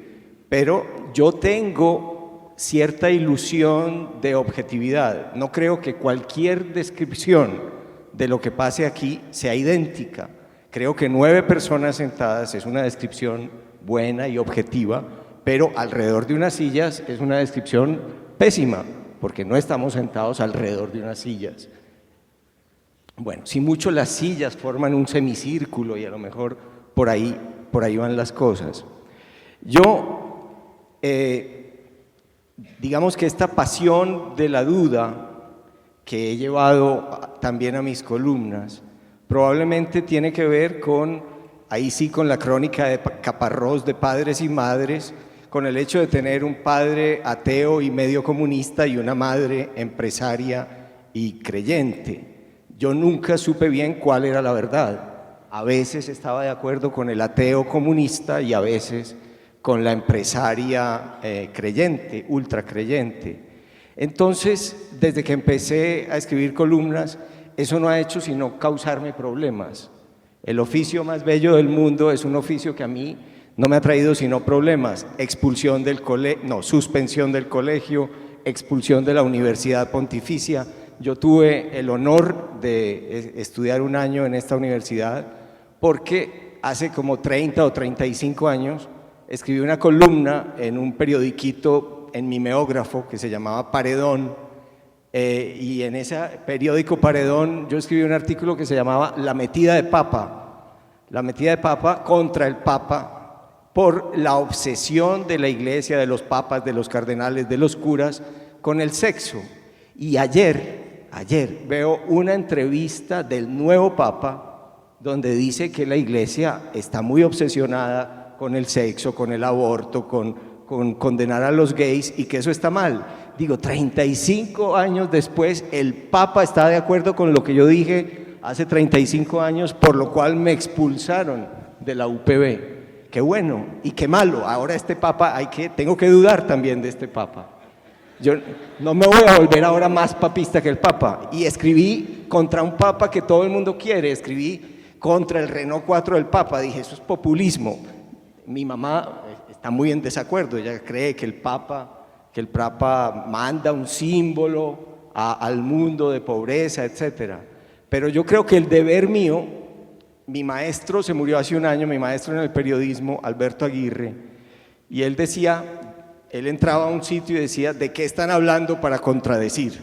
Pero yo tengo cierta ilusión de objetividad. No creo que cualquier descripción de lo que pase aquí sea idéntica. Creo que 9 personas sentadas es una descripción buena y objetiva, pero alrededor de unas sillas es una descripción pésima, porque no estamos sentados alrededor de unas sillas. Bueno, si mucho las sillas forman un semicírculo y a lo mejor por ahí van las cosas. Yo digamos que esta pasión de la duda que he llevado también a mis columnas probablemente tiene que ver con, ahí sí, con la crónica de Caparrós de padres y madres, con el hecho de tener un padre ateo y medio comunista y una madre empresaria y creyente. Yo nunca supe bien cuál era la verdad. A veces estaba de acuerdo con el ateo comunista y a veces con la empresaria creyente, ultracreyente. Entonces, desde que empecé a escribir columnas, eso no ha hecho sino causarme problemas. El oficio más bello del mundo es un oficio que a mí no me ha traído sino problemas: suspensión del colegio, expulsión de la Universidad Pontificia. Yo tuve el honor de estudiar un año en esta universidad porque hace como 30 o 35 años escribí una columna en un periodiquito, en mimeógrafo, que se llamaba Paredón, y en ese periódico Paredón yo escribí un artículo que se llamaba La metida de papa contra el papa, por la obsesión de la iglesia, de los papas, de los cardenales, de los curas, con el sexo. Y ayer veo una entrevista del nuevo papa donde dice que la iglesia está muy obsesionada con el sexo, con el aborto, con con condenar a los gays y que eso está mal. Digo, 35 años después, el Papa está de acuerdo con lo que yo dije hace 35 años, por lo cual me expulsaron de la UPB. Qué bueno y qué malo. Ahora este Papa, tengo que dudar también de este Papa. Yo no me voy a volver ahora más papista que el Papa. Y escribí contra un Papa que todo el mundo quiere, escribí contra el Renault 4 del Papa. Dije, eso es populismo. Mi mamá está muy en desacuerdo, ella cree que el Papa manda un símbolo al mundo de pobreza, etc. Pero yo creo que el deber mío, mi maestro se murió hace un año, mi maestro en el periodismo, Alberto Aguirre, y él decía, él entraba a un sitio y decía, ¿de qué están hablando para contradecir?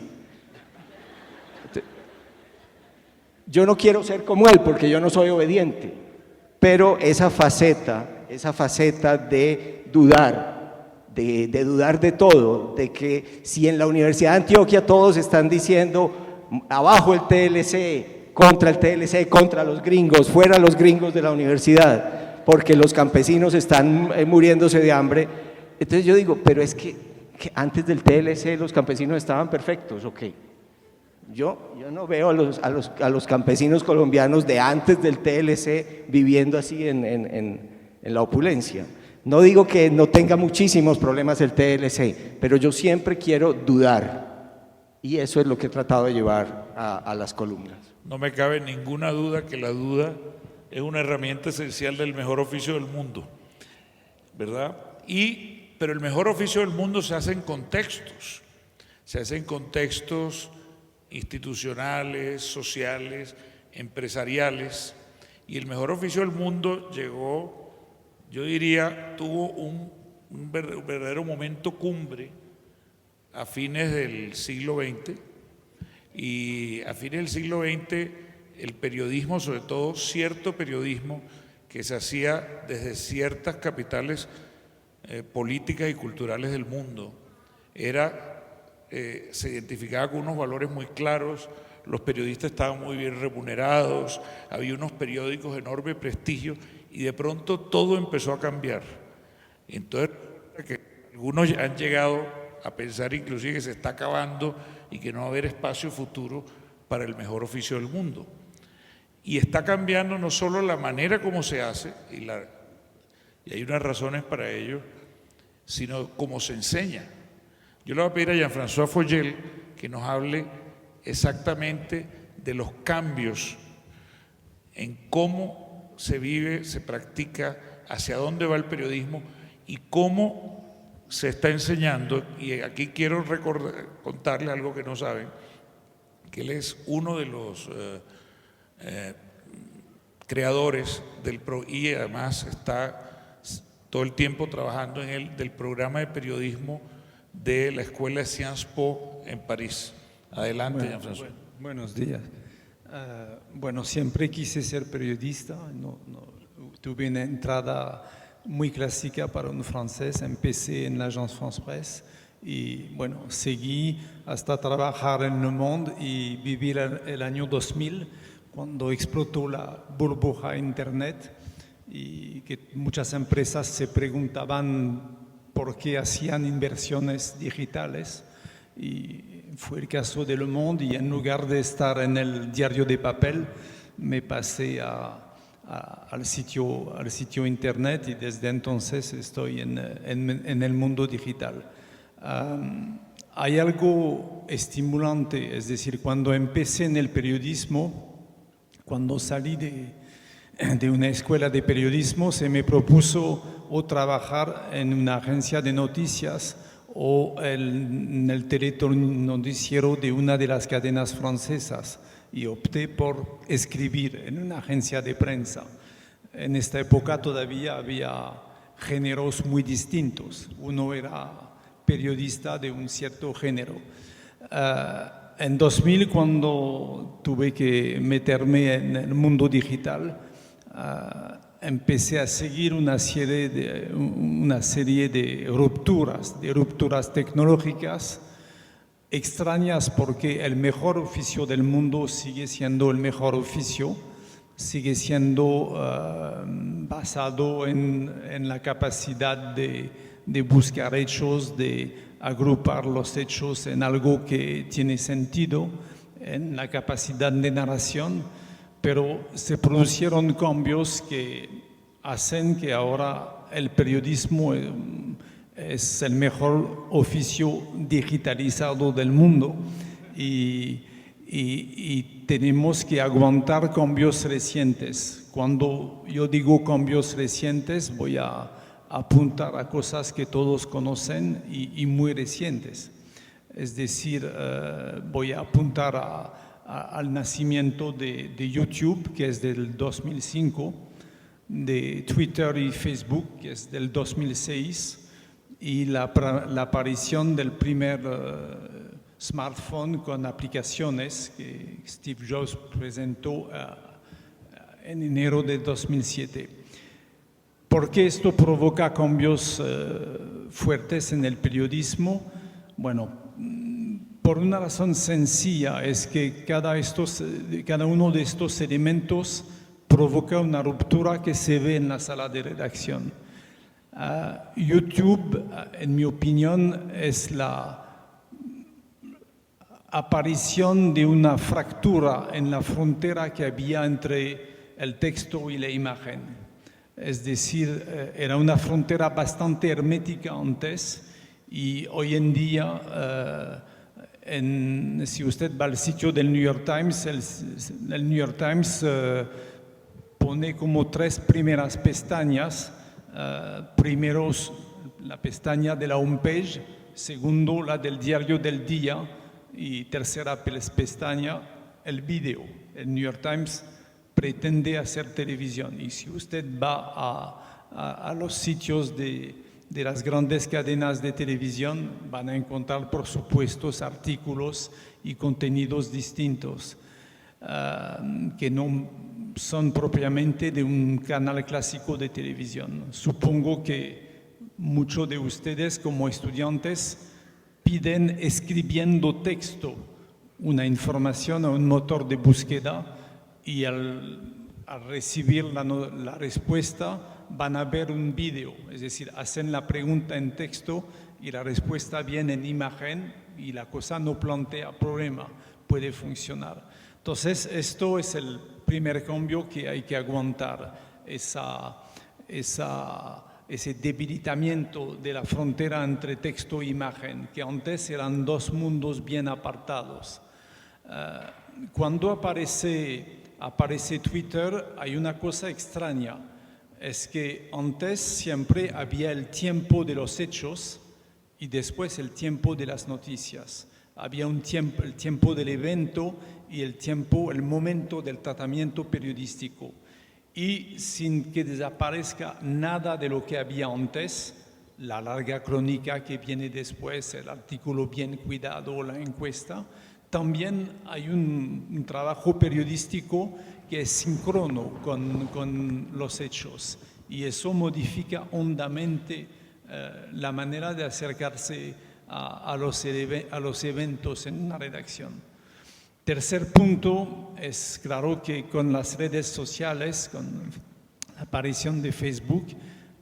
Yo no quiero ser como él porque yo no soy obediente, pero esa faceta de dudar, de dudar de todo, de que si en la Universidad de Antioquia todos están diciendo abajo el TLC, contra los gringos, fuera los gringos de la universidad, porque los campesinos están muriéndose de hambre, entonces yo digo, pero es que antes del TLC los campesinos estaban perfectos, ¿ok? Yo no veo a los campesinos colombianos de antes del TLC viviendo así en la opulencia. No digo que no tenga muchísimos problemas el TLC, pero yo siempre quiero dudar y eso es lo que he tratado de llevar a las columnas. No me cabe ninguna duda que la duda es una herramienta esencial del mejor oficio del mundo, ¿verdad? Pero el mejor oficio del mundo se hace en contextos institucionales, sociales, empresariales, y el mejor oficio del mundo llegó, yo diría, tuvo un verdadero momento cumbre a fines del siglo XX, y a fines del siglo XX el periodismo, sobre todo cierto periodismo que se hacía desde ciertas capitales políticas y culturales del mundo, se identificaba con unos valores muy claros, los periodistas estaban muy bien remunerados, había unos periódicos de enorme prestigio y de pronto todo empezó a cambiar. Entonces, que algunos han llegado a pensar inclusive que se está acabando y que no va a haber espacio futuro para el mejor oficio del mundo. Y está cambiando no solo la manera como se hace, y hay unas razones para ello, sino cómo se enseña. Yo le voy a pedir a Jean-François Foyel que nos hable exactamente de los cambios en cómo se vive, se practica, hacia dónde va el periodismo y cómo se está enseñando. Y aquí quiero contarle algo que no saben, que él es uno de los creadores y además está todo el tiempo trabajando del programa de periodismo de la Escuela de Sciences Po en París. Adelante, Jean-François. Buenos días. Bueno, siempre quise ser periodista. Tuve una entrada muy clásica para un francés. Empecé en la Agence France Presse y bueno, seguí hasta trabajar en Le Monde y vivir el año 2000 cuando explotó la burbuja Internet y que muchas empresas se preguntaban por qué hacían inversiones digitales. Y fue el caso de Le Monde y en lugar de estar en el diario de papel me pasé al sitio internet y desde entonces estoy en el mundo digital. Hay algo estimulante, es decir, cuando empecé en el periodismo, cuando salí de una escuela de periodismo, se me propuso o trabajar en una agencia de noticias o en el telenoticiero de una de las cadenas francesas y opté por escribir en una agencia de prensa. En esta época todavía había géneros muy distintos. Uno era periodista de un cierto género. En 2000, cuando tuve que meterme en el mundo digital, empecé a seguir una serie de rupturas tecnológicas extrañas, porque el mejor oficio del mundo sigue siendo el mejor oficio, sigue siendo basado en la capacidad de buscar hechos, de agrupar los hechos en algo que tiene sentido, en la capacidad de narración, pero se produjeron cambios que hacen que ahora el periodismo es el mejor oficio digitalizado del mundo y tenemos que aguantar cambios recientes. Cuando yo digo cambios recientes, voy a apuntar a cosas que todos conocen y muy recientes. Es decir, voy a apuntar al nacimiento de YouTube, que es del 2005, de Twitter y Facebook, que es del 2006, y la aparición del primer smartphone con aplicaciones que Steve Jobs presentó en enero de 2007. ¿Por qué esto provoca cambios fuertes en el periodismo? Bueno, por una razón sencilla, es que cada uno de estos elementos provoca una ruptura que se ve en la sala de redacción. YouTube, en mi opinión, es la aparición de una fractura en la frontera que había entre el texto y la imagen. Es decir, era una frontera bastante hermética antes y hoy en día, si usted va al sitio del New York Times, el New York Times pone como 3 primeras pestañas. Primero, la pestaña de la homepage, segundo, la del diario del día y tercera pestaña, el video. El New York Times pretende hacer televisión y si usted va a los sitios de las grandes cadenas de televisión, van a encontrar, por supuesto, artículos y contenidos distintos que no son propiamente de un canal clásico de televisión. Supongo que muchos de ustedes como estudiantes piden escribiendo texto una información a un motor de búsqueda y al recibir la respuesta van a ver un video, es decir, hacen la pregunta en texto y la respuesta viene en imagen y la cosa no plantea problema, puede funcionar. Entonces, esto es el primer cambio que hay que aguantar, ese debilitamiento de la frontera entre texto e imagen, que antes eran 2 mundos bien apartados. Cuando aparece Twitter, hay una cosa extraña, es que antes siempre había el tiempo de los hechos y después el tiempo de las noticias. Había el tiempo del evento y el momento del tratamiento periodístico. Y sin que desaparezca nada de lo que había antes, la larga crónica que viene después, el artículo bien cuidado, la encuesta, también hay un trabajo periodístico que es síncrono con los hechos y eso modifica hondamente la manera de acercarse a los eventos en una redacción. Tercer punto, es claro que con las redes sociales, con la aparición de Facebook,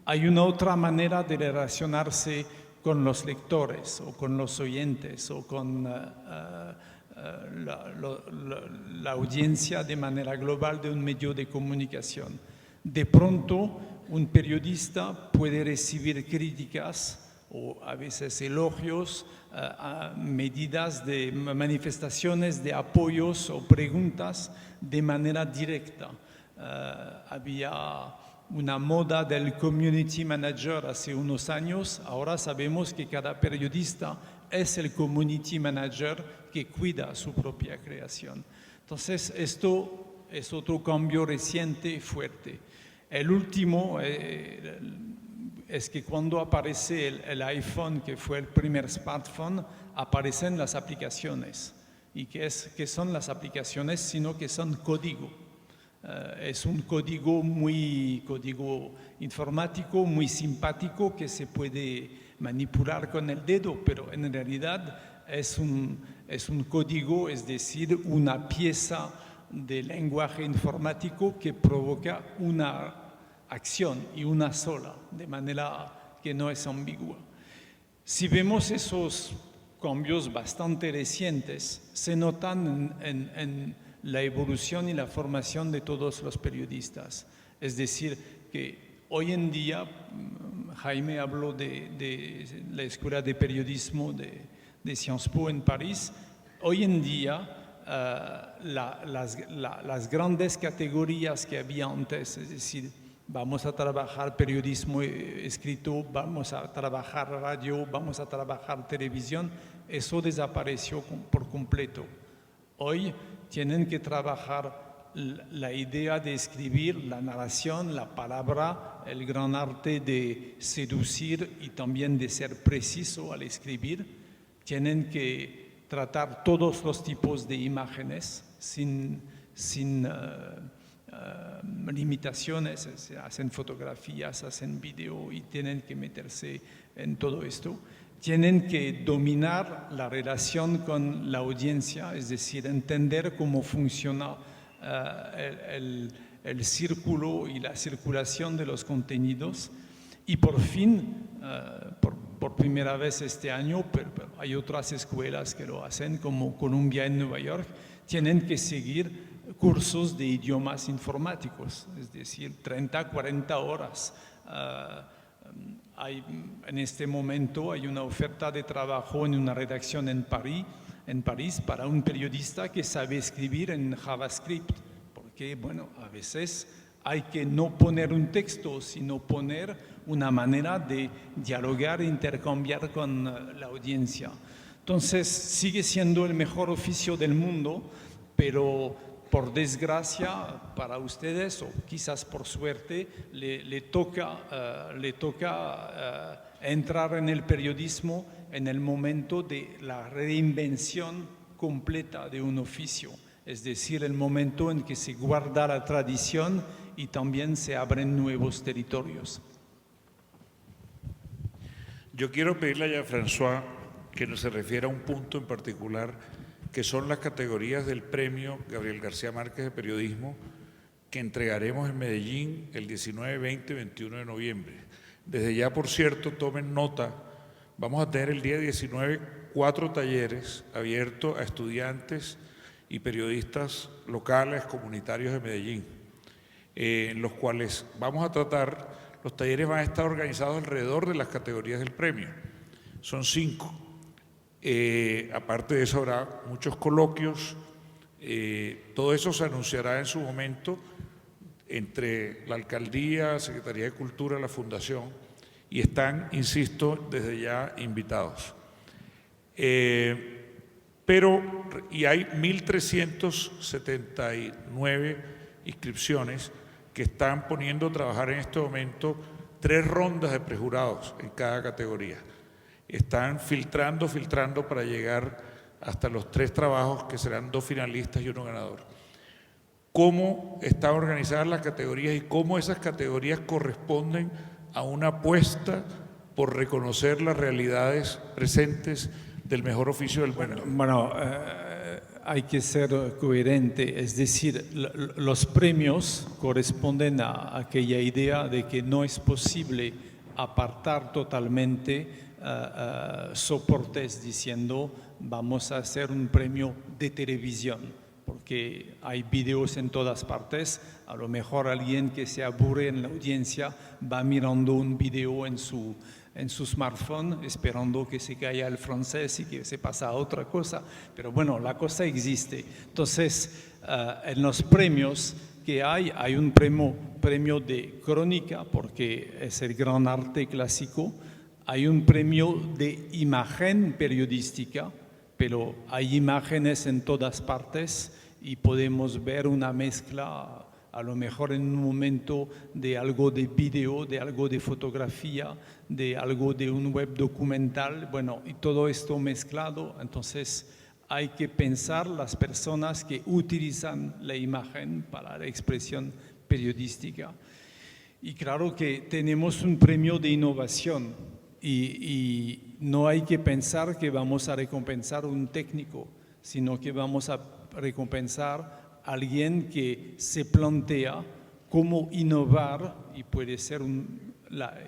hay una otra manera de relacionarse con los lectores o con los oyentes o con la audiencia de manera global de un medio de comunicación. De pronto, un periodista puede recibir críticas o a veces elogios, medidas de manifestaciones de apoyos o preguntas de manera directa. Había una moda del community manager hace unos años, ahora sabemos que cada periodista es el community manager que cuida su propia creación. Entonces, esto es otro cambio reciente y fuerte. El último es que cuando aparece el iPhone, que fue el primer smartphone, aparecen las aplicaciones. ¿Y qué son las aplicaciones? Sino que son código. Es un código informático muy simpático que se puede manipular con el dedo, pero en realidad es un código, es decir, una pieza de lenguaje informático que provoca una acción y una sola, de manera que no es ambigua. Si vemos esos cambios bastante recientes, se notan en la evolución y la formación de todos los periodistas. Es decir, que hoy en día, Jaime habló de la Escuela de Periodismo de Sciences Po en París. Hoy en día, las grandes categorías que había antes, es decir, vamos a trabajar periodismo escrito, vamos a trabajar radio, vamos a trabajar televisión, eso desapareció por completo. Hoy tienen que trabajar la idea de escribir, la narración, la palabra, el gran arte de seducir y también de ser preciso al escribir. Tienen que tratar todos los tipos de imágenes sin limitaciones, hacen fotografías, hacen video y tienen que meterse en todo esto. Tienen que dominar la relación con la audiencia, es decir, entender cómo funciona el círculo y la circulación de los contenidos. Y por fin, por primera vez este año, pero hay otras escuelas que lo hacen, como Columbia en Nueva York, tienen que seguir cursos de idiomas informáticos, es decir, 30, 40 horas. En este momento hay una oferta de trabajo en una redacción en París para un periodista que sabe escribir en JavaScript, porque, bueno, a veces hay que no poner un texto, sino poner una manera de dialogar e intercambiar con la audiencia. Entonces, sigue siendo el mejor oficio del mundo, pero por desgracia para ustedes, o quizás por suerte, le toca entrar en el periodismo en el momento de la reinvención completa de un oficio, es decir, el momento en que se guarda la tradición y también se abren nuevos territorios. Yo quiero pedirle a Jean-François que nos se refiera a un punto en particular, que son las categorías del premio Gabriel García Márquez de Periodismo, que entregaremos en Medellín el 19, 20 y 21 de noviembre. Desde ya, por cierto, tomen nota, vamos a tener el día 19 4 talleres abiertos a estudiantes y periodistas locales, comunitarios de Medellín, en los cuales vamos a tratar, los talleres van a estar organizados alrededor de las categorías del premio. Son 5. Aparte de eso habrá muchos coloquios, todo eso se anunciará en su momento entre la Alcaldía, Secretaría de Cultura, la Fundación, y están, insisto, desde ya invitados. Y hay 1.379 inscripciones que están poniendo a trabajar en este momento 3 rondas de prejurados en cada categoría. Están filtrando para llegar hasta los 3 trabajos que serán 2 finalistas y 1 ganador. ¿Cómo están organizadas las categorías y cómo esas categorías corresponden a una apuesta por reconocer las realidades presentes del mejor oficio del mundo? Bueno, hay que ser coherente, es decir, los premios corresponden a aquella idea de que no es posible apartar totalmente soportes diciendo vamos a hacer un premio de televisión, porque hay videos en todas partes. A lo mejor alguien que se aburre en la audiencia va mirando un video en su smartphone esperando que se caiga el francés y que se pasa a otra cosa, pero bueno, la cosa existe. Entonces, en los premios que hay un premio de crónica, porque es el gran arte clásico. Hay un premio de imagen periodística, pero hay imágenes en todas partes y podemos ver una mezcla, a lo mejor en un momento, de algo de video, de algo de fotografía, de algo de un web documental, bueno, y todo esto mezclado. Entonces hay que pensar las personas que utilizan la imagen para la expresión periodística. Y claro que tenemos un premio de innovación. Y no hay que pensar que vamos a recompensar un técnico, sino que vamos a recompensar a alguien que se plantea cómo innovar, y puede ser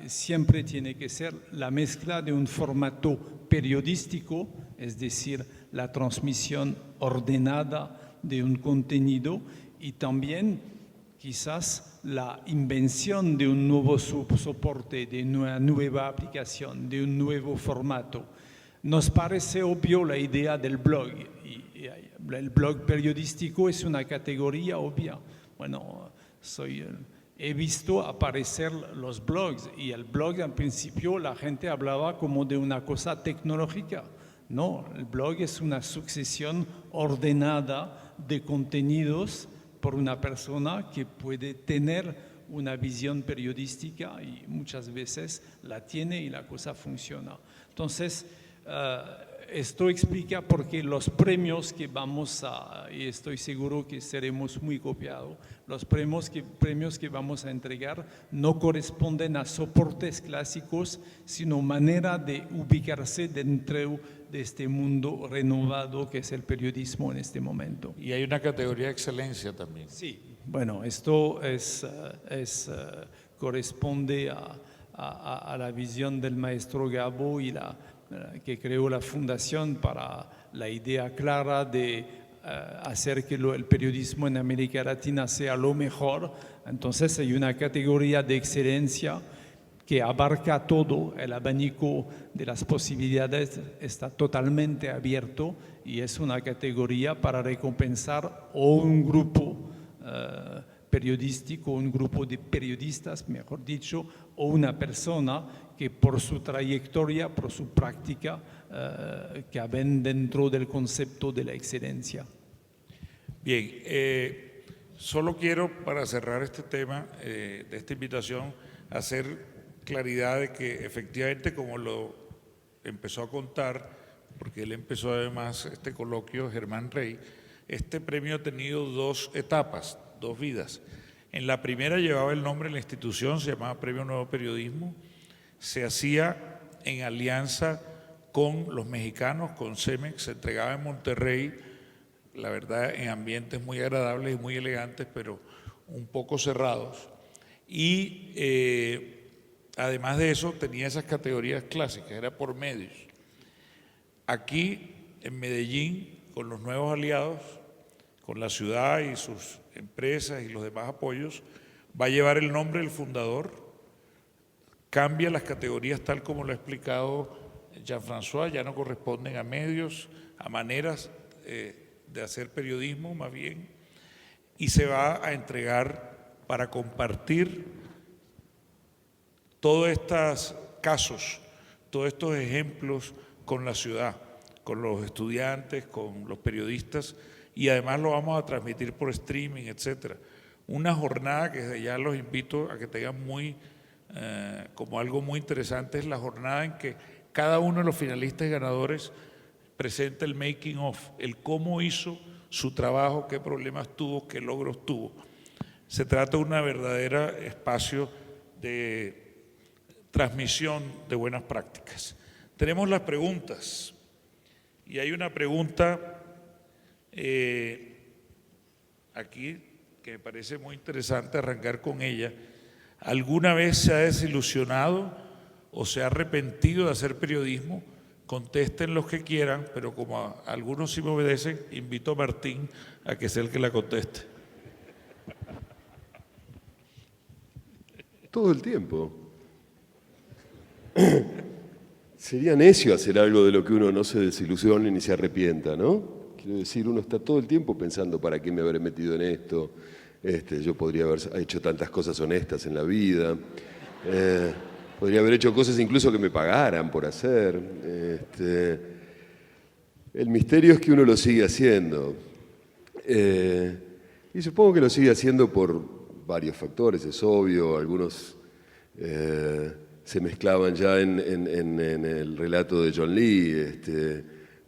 siempre tiene que ser la mezcla de un formato periodístico, es decir, la transmisión ordenada de un contenido, y también quizás la invención de un nuevo soporte, de una nueva aplicación, de un nuevo formato. Nos parece obvio la idea del blog, y el blog periodístico es una categoría obvia. Bueno, he visto aparecer los blogs, y el blog al principio la gente hablaba como de una cosa tecnológica. No, el blog es una sucesión ordenada de contenidos por una persona que puede tener una visión periodística, y muchas veces la tiene y la cosa funciona. Entonces, esto explica por qué los premios que y estoy seguro que seremos muy copiados, los premios que vamos a entregar no corresponden a soportes clásicos, sino manera de ubicarse dentro de este mundo renovado que es el periodismo en este momento. Y hay una categoría de excelencia también. Sí, bueno, esto corresponde a la visión del maestro Gabo y que creó la fundación para la idea clara de hacer que el periodismo en América Latina sea lo mejor. Entonces hay una categoría de excelencia que abarca todo, el abanico de las posibilidades está totalmente abierto, y es una categoría para recompensar o un grupo periodístico, un grupo de periodistas, mejor dicho, o una persona que por su trayectoria, por su práctica, caben dentro del concepto de la excelencia. Bien, solo quiero, para cerrar este tema de esta invitación, hacer claridad de que efectivamente, como lo empezó a contar, porque él empezó además este coloquio, Germán Rey, este premio ha tenido 2 etapas, 2 vidas. En la primera llevaba el nombre de la institución, se llamaba Premio Nuevo Periodismo, se hacía en alianza con los mexicanos, con Cemex, se entregaba en Monterrey, la verdad en ambientes muy agradables y muy elegantes, pero un poco cerrados, y además de eso tenía esas categorías clásicas, era por medios. Aquí en Medellín, con los nuevos aliados, con la ciudad y sus empresas y los demás apoyos, va a llevar el nombre del fundador, cambia las categorías tal como lo ha explicado Jean-François, ya no corresponden a medios, a maneras de hacer periodismo más bien, y se va a entregar para compartir todos estos casos, todos estos ejemplos con la ciudad, con los estudiantes, con los periodistas, y además lo vamos a transmitir por streaming, etcétera. Una jornada que desde ya los invito a que tengan como algo muy interesante, es la jornada en que cada uno de los finalistas y ganadores presenta el making of, el cómo hizo su trabajo, qué problemas tuvo, qué logros tuvo. Se trata de una verdadera espacio de transmisión de buenas prácticas. Tenemos las preguntas, y hay una pregunta aquí que me parece muy interesante arrancar con ella. ¿Alguna vez se ha desilusionado o se ha arrepentido de hacer periodismo? Contesten los que quieran, pero como algunos sí me obedecen, invito a Martín a que sea el que la conteste. Todo el tiempo. Sería necio hacer algo de lo que uno no se desilusione ni se arrepienta, ¿no? Quiero decir, uno está todo el tiempo pensando, ¿para qué me habré metido en esto? Yo podría haber hecho tantas cosas honestas en la vida. Podría haber hecho cosas incluso que me pagaran por hacer. El misterio es que uno lo sigue haciendo. Y supongo que lo sigue haciendo por varios factores, es obvio. Algunos se mezclaban ya en el relato de John Lee.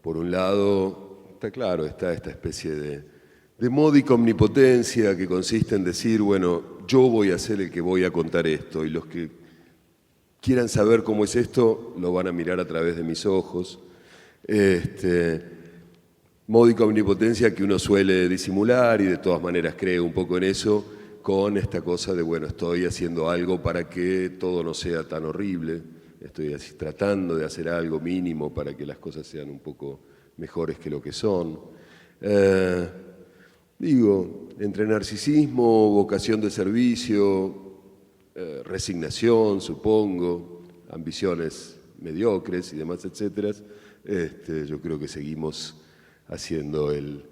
Por un lado, está claro, está esta especie de módica omnipotencia que consiste en decir, bueno, yo voy a ser el que voy a contar esto, y los que quieran saber cómo es esto lo van a mirar a través de mis ojos. Módica omnipotencia que uno suele disimular y de todas maneras cree un poco en eso, con esta cosa de, bueno, estoy haciendo algo para que todo no sea tan horrible, estoy tratando de hacer algo mínimo para que las cosas sean un poco mejores que lo que son. Entre narcisismo, vocación de servicio, resignación, supongo, ambiciones mediocres y demás, etcétera, yo creo que seguimos haciendo el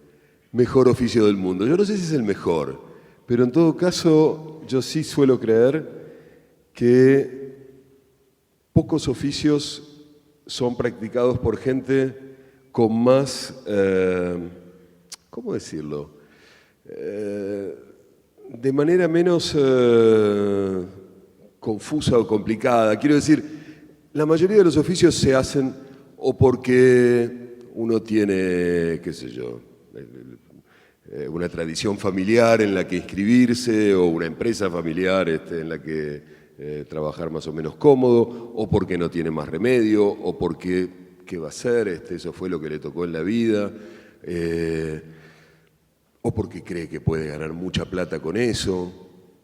mejor oficio del mundo. Yo no sé si es el mejor, pero en todo caso yo sí suelo creer que pocos oficios son practicados por gente con más, ¿cómo decirlo?, de manera menos confusa o complicada. Quiero decir, la mayoría de los oficios se hacen o porque uno tiene, qué sé yo, una tradición familiar en la que inscribirse o una empresa familiar en la que trabajar más o menos cómodo, o porque no tiene más remedio, o porque, ¿qué va a hacer? Eso fue lo que le tocó en la vida, o porque cree que puede ganar mucha plata con eso.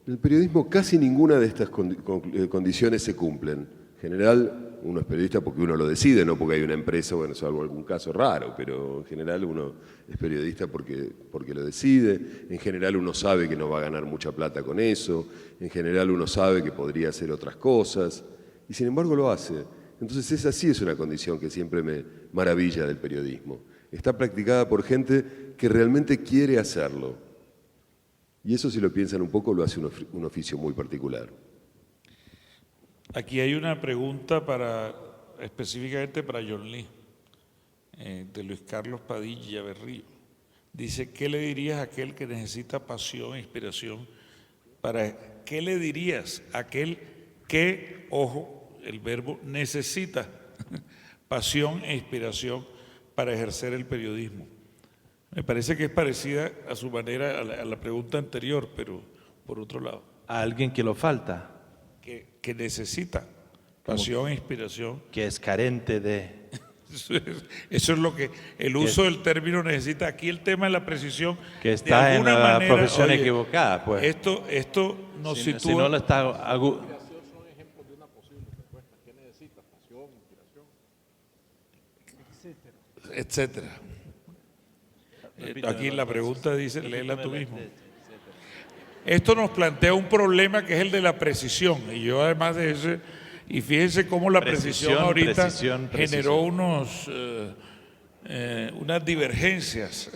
En el periodismo casi ninguna de estas condiciones se cumplen. En general, uno es periodista porque uno lo decide, no porque hay una empresa, bueno, salvo algún caso raro, pero en general uno es periodista porque lo decide. En general uno sabe que no va a ganar mucha plata con eso. En general uno sabe que podría hacer otras cosas. Y sin embargo lo hace. Entonces esa sí es una condición que siempre me maravilla del periodismo. Está practicada por gente que realmente quiere hacerlo. Y eso, si lo piensan un poco, lo hace un oficio muy particular. Aquí hay una pregunta específicamente para John Lee, de Luis Carlos Padilla Berrío. Dice, ¿qué le dirías a aquel que necesita pasión e inspiración? ¿Qué le dirías a aquel que, ojo, el verbo necesita pasión e inspiración para ejercer el periodismo? Me parece que es parecida a su manera a la pregunta anterior, pero por otro lado. A alguien que lo falta. Que necesita pasión e inspiración. Que es carente de... Eso es lo que el uso del término necesita. Aquí el tema de la precisión. Que está en la profesión equivocada, pues. Esto nos sitúa. Si no lo está... Son ejemplos de una posible respuesta. ¿Qué necesita? Pasión, inspiración, etcétera. Aquí la pregunta dice, léela tú mismo. Esto nos plantea un problema que es el de la precisión. Y yo además de ese, y fíjense cómo la precisión ahorita generó unas divergencias.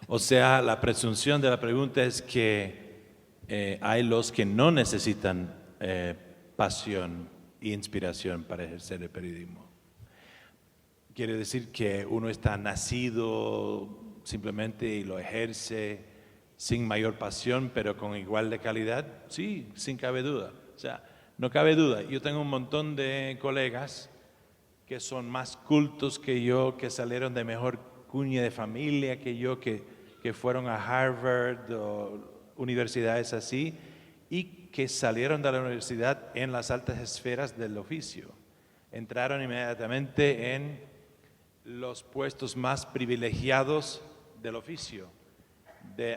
O sea, la presunción de la pregunta es que hay los que no necesitan pasión e inspiración para ejercer el periodismo. Quiere decir que uno está nacido simplemente y lo ejerce sin mayor pasión, pero con igual de calidad. Sí, sin cabe duda. O sea, no cabe duda. Yo tengo un montón de colegas que son más cultos que yo, que salieron de mejor cuña de familia que yo, que fueron a Harvard o universidades así, y que salieron de la universidad en las altas esferas del oficio. Entraron inmediatamente en los puestos más privilegiados del oficio.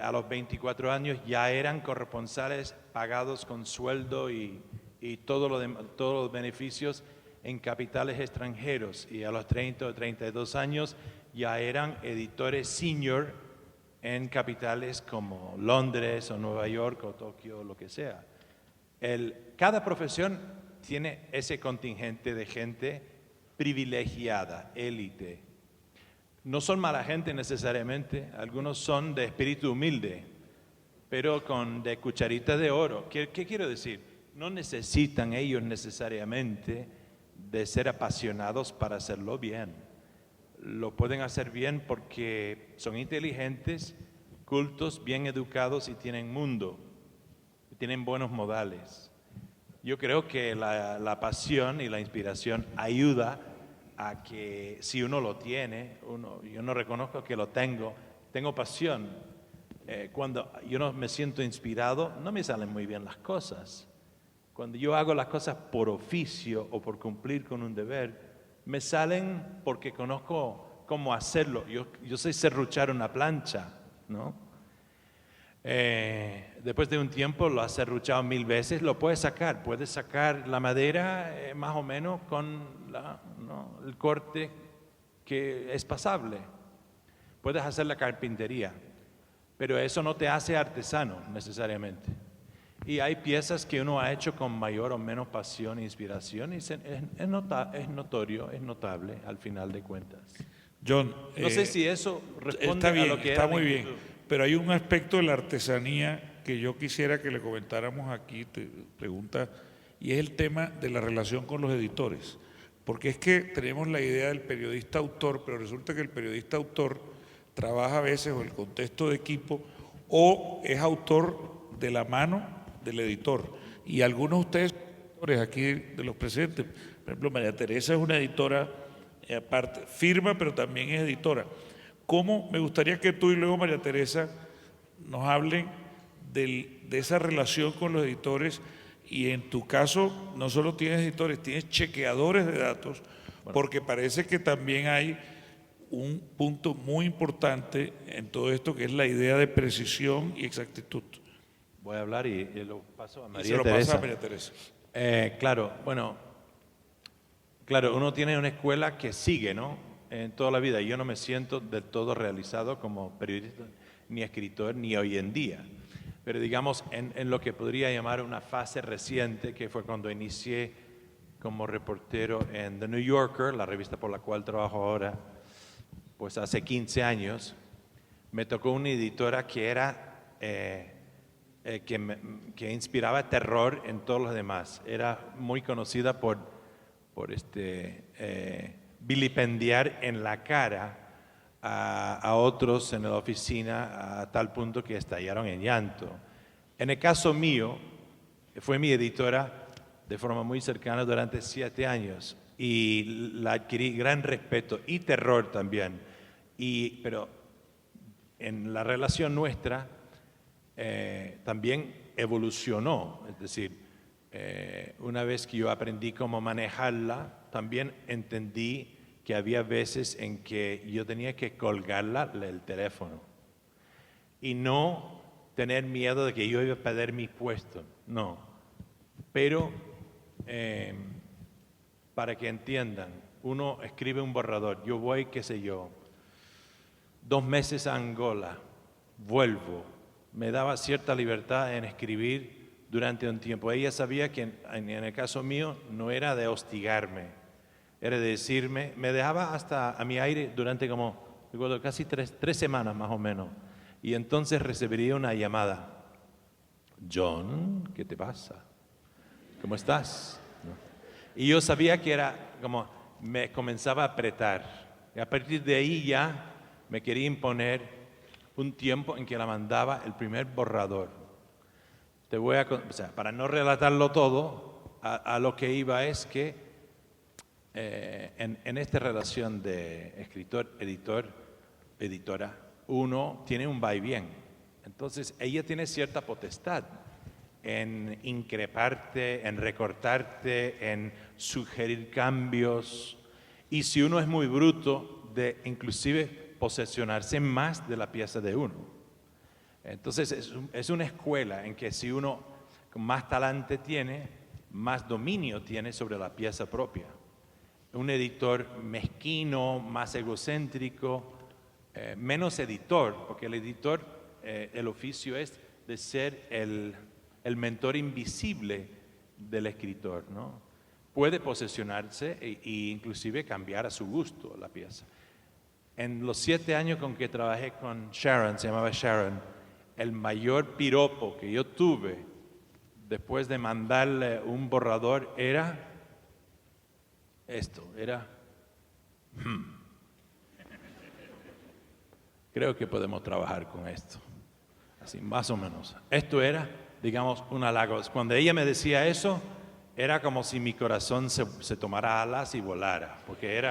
A los 24 años ya eran corresponsales pagados con sueldo y todos los beneficios en capitales extranjeros. Y a los 30 o 32 años ya eran editores senior en capitales como Londres o Nueva York o Tokio o lo que sea. Cada profesión tiene ese contingente de gente privilegiada, élite. No son mala gente necesariamente, algunos son de espíritu humilde, pero de cucharita de oro. ¿Qué quiero decir? No necesitan ellos necesariamente de ser apasionados para hacerlo bien. Lo pueden hacer bien porque son inteligentes, cultos, bien educados y tienen mundo, tienen buenos modales. Yo creo que la pasión y la inspiración ayuda a que si uno lo tiene, yo no reconozco que lo tengo pasión. Cuando yo no me siento inspirado, no me salen muy bien las cosas. Cuando yo hago las cosas por oficio o por cumplir con un deber, me salen porque conozco cómo hacerlo. Yo sé serruchar una plancha, ¿no? Después de un tiempo lo has serruchado 1000 veces, lo puedes sacar la madera más o menos con ¿no? el corte que es pasable. Puedes hacer la carpintería, pero eso no te hace artesano necesariamente. Y hay piezas que uno ha hecho con mayor o menos pasión e inspiración y es notorio, es notable al final de cuentas. John, No sé si eso responde está bien, a lo que está era muy la bien, inquietud. pero hay un aspecto de la artesanía que yo quisiera que le comentáramos aquí, te pregunta, y es el tema de la relación con los editores, porque es que tenemos la idea del periodista autor, pero resulta que el periodista autor trabaja a veces o el contexto de equipo o es autor de la mano del editor, y algunos de ustedes editores aquí de los presentes, por ejemplo María Teresa es una editora aparte, firma pero también es editora. ¿Cómo? Me gustaría que tú y luego María Teresa nos hablen de esa relación con los editores, y en tu caso no solo tienes editores, tienes chequeadores de datos, porque parece que también hay un punto muy importante en todo esto que es la idea de precisión y exactitud. Voy a hablar y lo paso a Y María se lo Teresa. pasa a María Teresa. Claro, uno tiene una escuela que sigue, ¿no? En toda la vida. Yo no me siento del todo realizado como periodista, ni escritor, ni hoy en día. Pero digamos, en lo que podría llamar una fase reciente, que fue cuando inicié como reportero en The New Yorker, la revista por la cual trabajo ahora, pues hace 15 años, me tocó una editora que era... que inspiraba terror en todos los demás. Era muy conocida por vilipendiar en la cara a otros en la oficina a tal punto que estallaron en llanto. En el caso mío, fue mi editora de forma muy cercana durante 7 años y la adquirí gran respeto y terror también. Pero en la relación nuestra, también evolucionó, es decir, una vez que yo aprendí cómo manejarla, también entendí que había veces en que yo tenía que colgarla el teléfono y no tener miedo de que yo iba a perder mi puesto, no. Pero para que entiendan, uno escribe un borrador, yo voy, qué sé yo, 2 meses a Angola, vuelvo, me daba cierta libertad en escribir durante un tiempo. Ella sabía que en el caso mío no era de hostigarme, era de decirme, me dejaba hasta a mi aire durante como, recuerdo, casi 3 semanas más o menos. Y entonces recibiría una llamada. John, ¿qué te pasa? ¿Cómo estás? Y yo sabía que era como, me comenzaba a apretar. Y a partir de ahí ya me quería imponer un tiempo en que la mandaba el primer borrador. Para no relatarlo todo, a lo que iba es que en esta relación de escritor, editor, editora, uno tiene un vaivén. Entonces, ella tiene cierta potestad en increparte, en recortarte, en sugerir cambios. Y si uno es muy bruto, de inclusive posesionarse más de la pieza de uno. Entonces es una escuela en que si uno más talante tiene, más dominio tiene sobre la pieza propia. Un editor mezquino, más egocéntrico, menos editor, porque el editor, el oficio es de ser el mentor invisible del escritor, ¿no? Puede posesionarse e inclusive cambiar a su gusto la pieza. En los 7 años con que trabajé con Sharon, se llamaba Sharon, el mayor piropo que yo tuve después de mandarle un borrador era esto, era creo que podemos trabajar con esto, así más o menos. Esto era, digamos, un halago. Cuando ella me decía eso, era como si mi corazón se tomara alas y volara, porque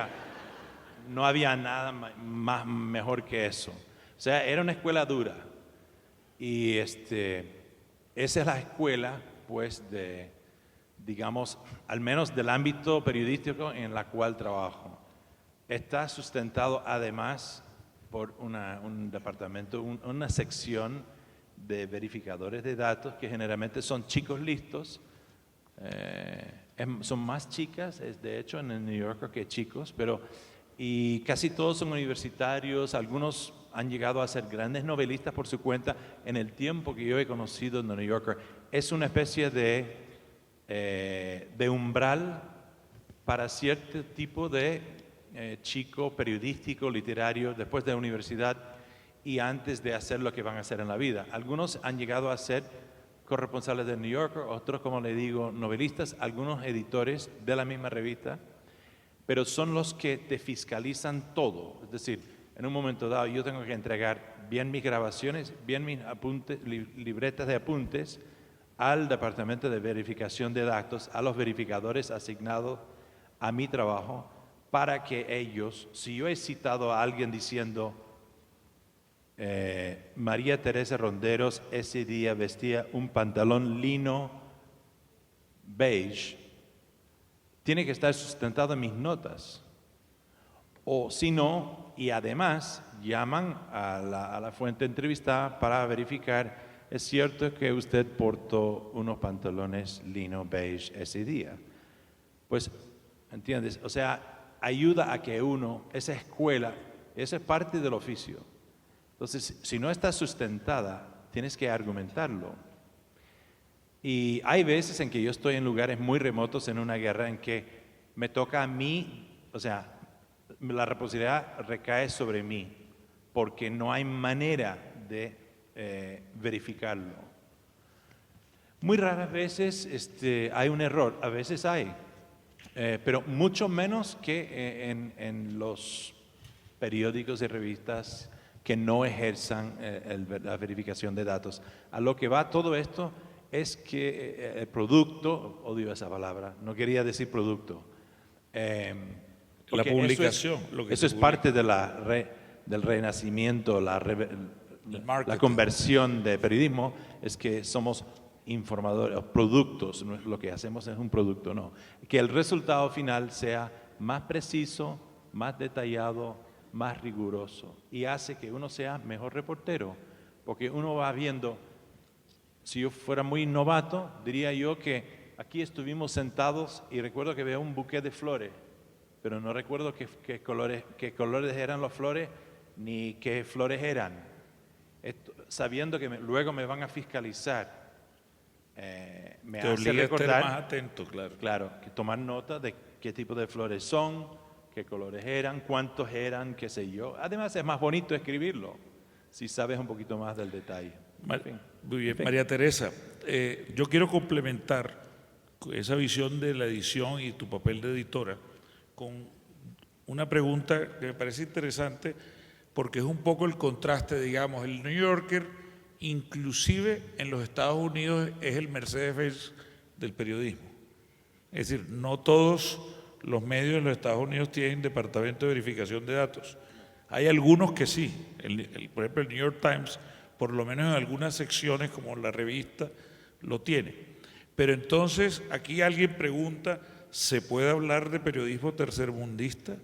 no había nada más mejor que eso. O sea, era una escuela dura. Y esa es la escuela, pues, digamos, al menos del ámbito periodístico en la cual trabajo. está sustentado además por un departamento, una sección de verificadores de datos que generalmente son chicos listos. Son más chicas, de hecho, en el New Yorker que chicos, y casi todos son universitarios. Algunos han llegado a ser grandes novelistas por su cuenta. En el tiempo que yo he conocido en el New Yorker, es una especie de umbral para cierto tipo de chico periodístico, literario, después de la universidad y antes de hacer lo que van a hacer en la vida. Algunos han llegado a ser corresponsales del New Yorker, otros, como le digo, novelistas, algunos editores de la misma revista, pero son los que te fiscalizan todo. Es decir, en un momento dado yo tengo que entregar bien mis grabaciones, bien mis apuntes, libretas de apuntes al departamento de verificación de datos, a los verificadores asignados a mi trabajo, para que ellos, si yo he citado a alguien diciendo María Teresa Ronderos ese día vestía un pantalón lino beige, tiene que estar sustentado en mis notas. O si no, y además llaman a la fuente entrevistada para verificar, es cierto que usted portó unos pantalones lino beige ese día. Pues, ¿entiendes? O sea, ayuda a que esa escuela, esa es parte del oficio. Entonces, si no está sustentada, tienes que argumentarlo. Y hay veces en que yo estoy en lugares muy remotos en una guerra en que me toca a mí, o sea, la responsabilidad recae sobre mí, porque no hay manera de verificarlo. Muy raras veces hay un error, a veces hay, pero mucho menos que en los periódicos y revistas que no ejerzan la verificación de datos. A lo que va todo esto es que el producto, odio esa palabra, no quería decir producto. La publicación. Eso es parte de del renacimiento, la conversión de periodismo, es que somos informadores, productos, lo que hacemos es un producto, no. Que el resultado final sea más preciso, más detallado, más riguroso, y hace que uno sea mejor reportero, porque uno va viendo. Si yo fuera muy novato, diría yo que aquí estuvimos sentados y recuerdo que veo un buqué de flores, pero no recuerdo qué colores eran las flores ni qué flores eran. Sabiendo que luego me van a fiscalizar, me te hace obliga recordar, a estar más atento, claro. Claro, que tomar nota de qué tipo de flores son, qué colores eran, cuántos eran, qué sé yo. Además es más bonito escribirlo si sabes un poquito más del detalle. Muy bien, María Teresa, yo quiero complementar esa visión de la edición y tu papel de editora con una pregunta que me parece interesante, porque es un poco el contraste, digamos. El New Yorker, inclusive en los Estados Unidos, es el Mercedes-Benz del periodismo. Es decir, no todos los medios en los Estados Unidos tienen departamento de verificación de datos. Hay algunos que sí. Por ejemplo, el New York Times, por lo menos en algunas secciones, como la revista, lo tiene. Pero entonces, aquí alguien pregunta, ¿se puede hablar de periodismo tercermundista?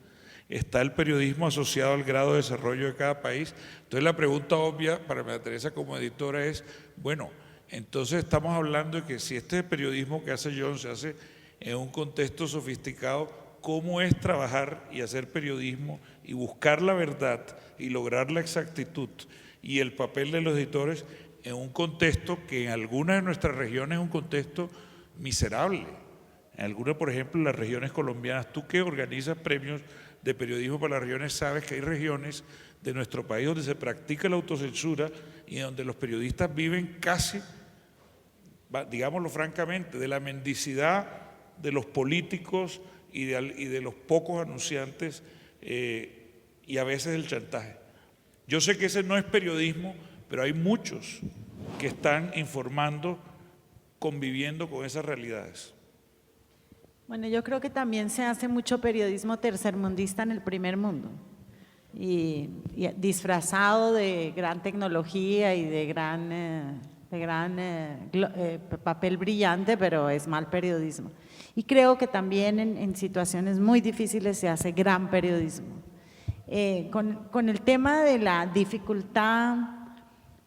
¿Está el periodismo asociado al grado de desarrollo de cada país? Entonces la pregunta obvia para María Teresa como editora es, bueno, entonces estamos hablando de que si este periodismo que hace John se hace en un contexto sofisticado, ¿cómo es trabajar y hacer periodismo y buscar la verdad y lograr la exactitud y el papel de los editores en un contexto que en algunas de nuestras regiones es un contexto miserable? En algunas, por ejemplo, en las regiones colombianas, tú que organizas premios de periodismo para las regiones, sabes que hay regiones de nuestro país donde se practica la autocensura y donde los periodistas viven casi, digámoslo francamente, de la mendicidad de los políticos y de los pocos anunciantes y a veces el chantaje. Yo sé que ese no es periodismo, pero hay muchos que están informando, conviviendo con esas realidades. Bueno, yo creo que también se hace mucho periodismo tercermundista en el primer mundo y disfrazado de gran tecnología y de gran papel brillante, pero es mal periodismo. Y creo que también en situaciones muy difíciles se hace gran periodismo. Con el tema de la dificultad,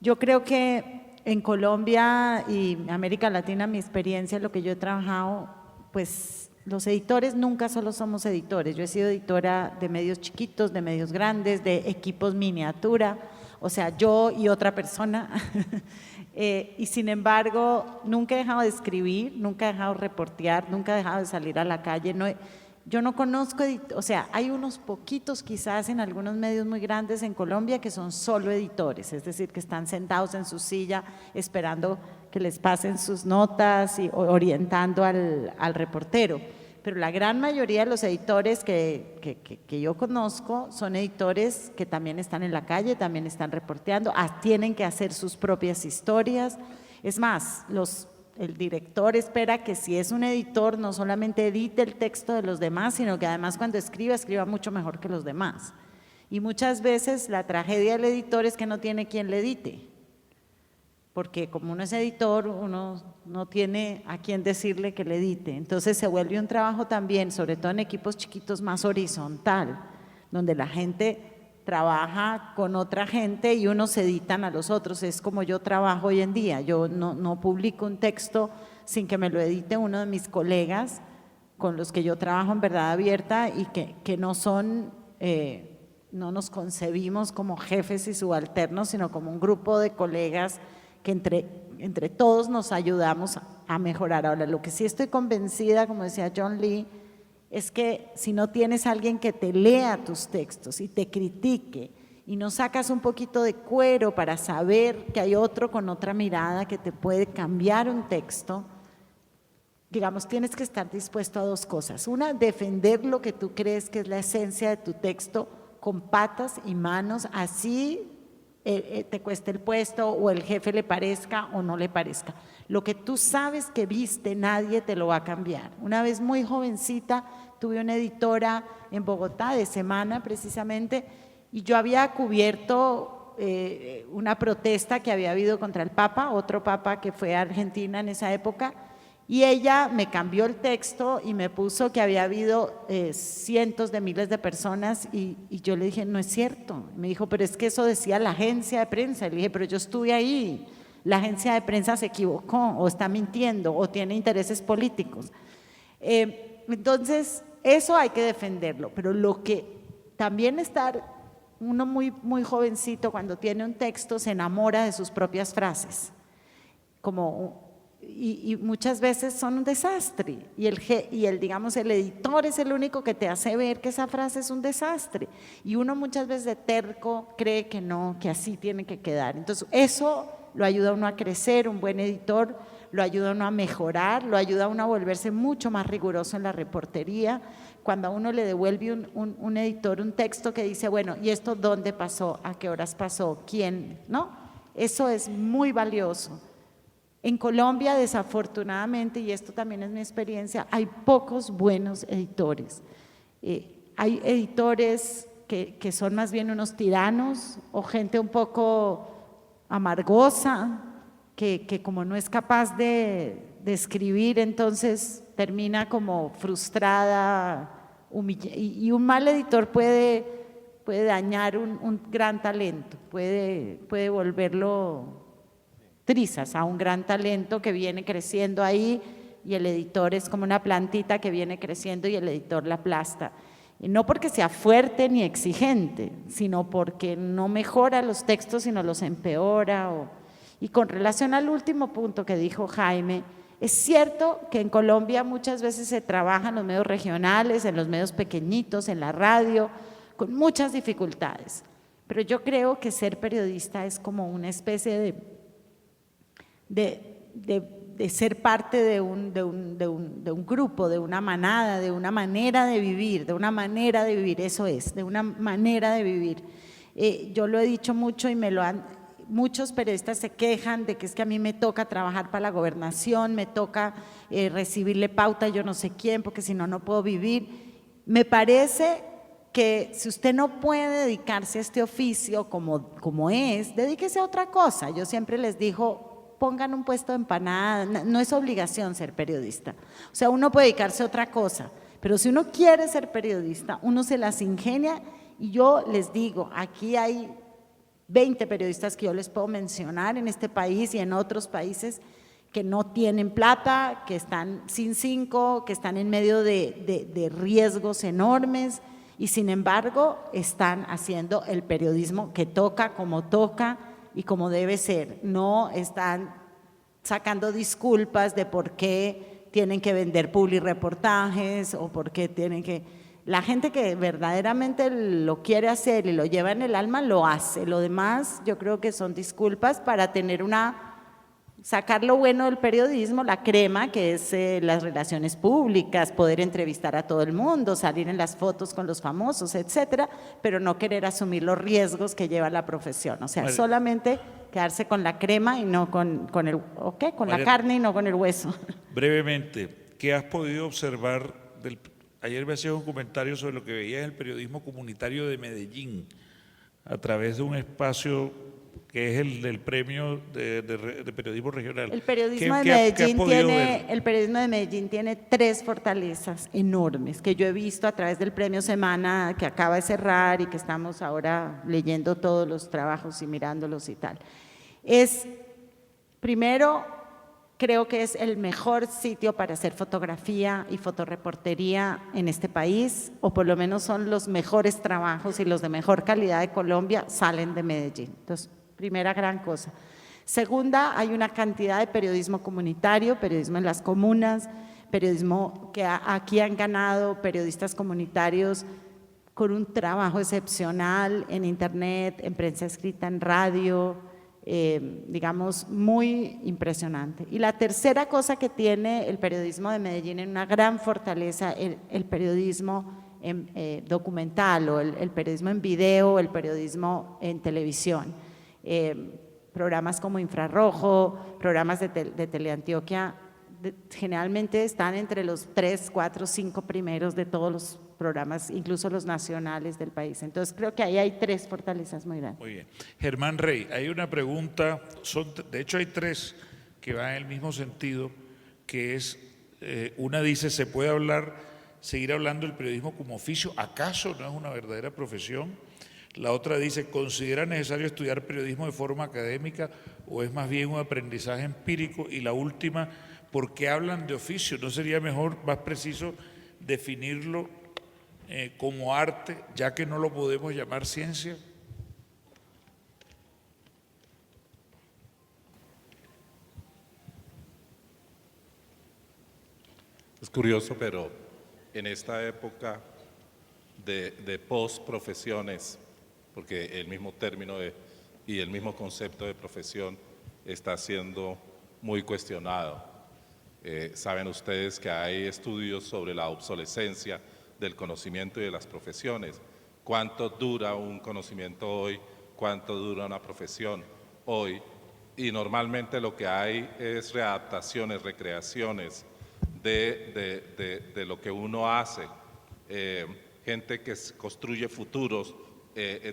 yo creo que en Colombia y América Latina, mi experiencia, lo que yo he trabajado, pues los editores nunca solo somos editores. Yo he sido editora de medios chiquitos, de medios grandes, de equipos miniatura, o sea, yo y otra persona. Y sin embargo, nunca he dejado de escribir, nunca he dejado de reportear, nunca he dejado de salir a la calle. Yo no conozco, o sea, hay unos poquitos quizás en algunos medios muy grandes en Colombia que son solo editores, es decir, que están sentados en su silla esperando que les pasen sus notas y orientando al reportero. Pero la gran mayoría de los editores que yo conozco son editores que también están en la calle, también están reporteando, tienen que hacer sus propias historias. Es más, el director espera que si es un editor no solamente edite el texto de los demás, sino que además cuando escriba mucho mejor que los demás. Y muchas veces la tragedia del editor es que no tiene quien le edite, porque como uno es editor, uno no tiene a quien decirle que le edite. Entonces se vuelve un trabajo también, sobre todo en equipos chiquitos, más horizontal, donde la gente trabaja con otra gente y unos editan a los otros. Es como yo trabajo hoy en día. Yo no publico un texto sin que me lo edite uno de mis colegas con los que yo trabajo en Verdad Abierta y que no son, no nos concebimos como jefes y subalternos, sino como un grupo de colegas que entre todos nos ayudamos a mejorar. Ahora, lo que sí estoy convencida, como decía John Lee, es que si no tienes a alguien que te lea tus textos y te critique y no sacas un poquito de cuero para saber que hay otro con otra mirada que te puede cambiar un texto, digamos, tienes que estar dispuesto a dos cosas. Una, defender lo que tú crees que es la esencia de tu texto con patas y manos, así te cueste el puesto o el jefe le parezca o no le parezca. Lo que tú sabes que viste, nadie te lo va a cambiar. Una vez muy jovencita, tuve una editora en Bogotá de Semana precisamente, y yo había cubierto una protesta que había habido contra el Papa, otro Papa que fue a Argentina en esa época, y ella me cambió el texto y me puso que había habido cientos de miles de personas y yo le dije, no es cierto. Me dijo, pero es que eso decía la agencia de prensa. Le dije, pero yo estuve ahí, la agencia de prensa se equivocó o está mintiendo o tiene intereses políticos. Entonces, eso hay que defenderlo, pero lo que también estar uno muy jovencito cuando tiene un texto se enamora de sus propias frases, y muchas veces son un desastre y digamos el editor es el único que te hace ver que esa frase es un desastre y uno muchas veces de terco cree que no, que así tiene que quedar. Entonces eso lo ayuda a uno a crecer, un buen editor lo ayuda a uno a mejorar, lo ayuda a uno a volverse mucho más riguroso en la reportería. Cuando a uno le devuelve un editor un texto que dice, bueno, ¿y esto dónde pasó? ¿A qué horas pasó? ¿Quién? ¿No? Eso es muy valioso. En Colombia, desafortunadamente, y esto también es mi experiencia, hay pocos buenos editores. Hay editores que son más bien unos tiranos o gente un poco amargosa, que como no es capaz de escribir, entonces termina como frustrada, y un mal editor puede dañar un gran talento, puede volverlo trizas a un gran talento que viene creciendo ahí y el editor es como una plantita que viene creciendo y el editor la aplasta. Y no porque sea fuerte ni exigente, sino porque no mejora los textos, sino los empeora. Y con relación al último punto que dijo Jaime, es cierto que en Colombia muchas veces se trabaja en los medios regionales, en los medios pequeñitos, en la radio, con muchas dificultades. Pero yo creo que ser periodista es como una especie de ser parte de un grupo, de una manada, de una manera de vivir, eso es, de una manera de vivir. Yo lo he dicho mucho y muchos periodistas se quejan de que es que a mí me toca trabajar para la gobernación, me toca recibirle pauta a yo no sé quién, porque si no, no puedo vivir. Me parece que si usted no puede dedicarse a este oficio como es, dedíquese a otra cosa. Yo siempre les digo, pongan un puesto de empanada, no es obligación ser periodista. O sea, uno puede dedicarse a otra cosa, pero si uno quiere ser periodista, uno se las ingenia y yo les digo, aquí hay 20 periodistas que yo les puedo mencionar en este país y en otros países que no tienen plata, que están sin 5, que están en medio de riesgos enormes y sin embargo están haciendo el periodismo que toca y como debe ser. No están sacando disculpas de por qué tienen que vender publireportajes o por qué tienen que… La gente que verdaderamente lo quiere hacer y lo lleva en el alma, lo hace. Lo demás yo creo que son disculpas para tener sacar lo bueno del periodismo, la crema, que es las relaciones públicas, poder entrevistar a todo el mundo, salir en las fotos con los famosos, etcétera, pero no querer asumir los riesgos que lleva la profesión. O sea, solamente quedarse con la crema y no con la carne y no con el hueso. Brevemente, ¿qué has podido observar ayer me hacías un comentario sobre lo que veías en el periodismo comunitario de Medellín a través de un espacio que es el del premio de periodismo regional. El periodismo de Medellín tiene 3 fortalezas enormes que yo he visto a través del premio Semana que acaba de cerrar y que estamos ahora leyendo todos los trabajos y mirándolos y tal. Primero, creo que es el mejor sitio para hacer fotografía y fotoreportería en este país, o por lo menos son los mejores trabajos y los de mejor calidad de Colombia salen de Medellín. Entonces, primera gran cosa. Segunda, hay una cantidad de periodismo comunitario, periodismo en las comunas, periodismo que aquí han ganado periodistas comunitarios con un trabajo excepcional en internet, en prensa escrita, en radio, digamos, muy impresionante. Y la tercera cosa que tiene el periodismo de Medellín en una gran fortaleza, el periodismo documental o el periodismo en video, el periodismo en televisión. Programas como Infrarrojo, programas de Teleantioquia, generalmente están entre los 3, 4, 5 primeros de todos los programas, incluso los nacionales del país. Entonces creo que ahí hay 3 fortalezas muy grandes. Muy bien. Germán Rey, hay una pregunta, de hecho hay 3 que van en el mismo sentido, que es, una dice, ¿se puede seguir hablando del periodismo como oficio? ¿Acaso no es una verdadera profesión? La otra dice, ¿considera necesario estudiar periodismo de forma académica o es más bien un aprendizaje empírico? Y la última, ¿por qué hablan de oficio? ¿No sería mejor, más preciso, definirlo como arte, ya que no lo podemos llamar ciencia? Es curioso, pero en esta época de post-profesiones, porque el mismo término y el mismo concepto de profesión está siendo muy cuestionado. Saben ustedes que hay estudios sobre la obsolescencia del conocimiento y de las profesiones. ¿Cuánto dura un conocimiento hoy? ¿Cuánto dura una profesión hoy? Y normalmente lo que hay es readaptaciones, recreaciones de lo que uno hace. Gente que construye futuros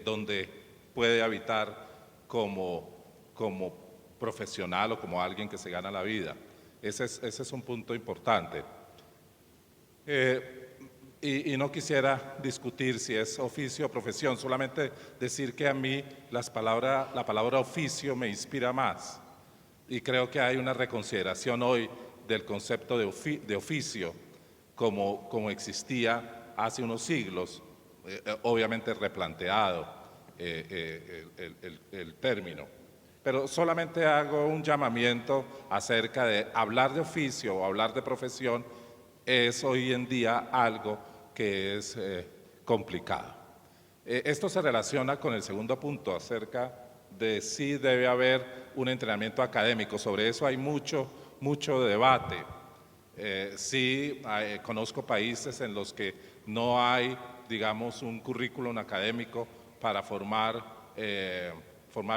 donde puede habitar como profesional o como alguien que se gana la vida. Ese es un punto importante. Y no quisiera discutir si es oficio o profesión, solamente decir que a mí la palabra oficio me inspira más. Y creo que hay una reconsideración hoy del concepto de oficio como existía hace unos siglos, obviamente replanteado el término. Pero solamente hago un llamamiento acerca de hablar de oficio o hablar de profesión es hoy en día algo que es complicado. Esto se relaciona con el segundo punto acerca de si debe haber un entrenamiento académico. Sobre eso hay mucho debate. Conozco países en los que no hay, digamos, un currículum académico para formar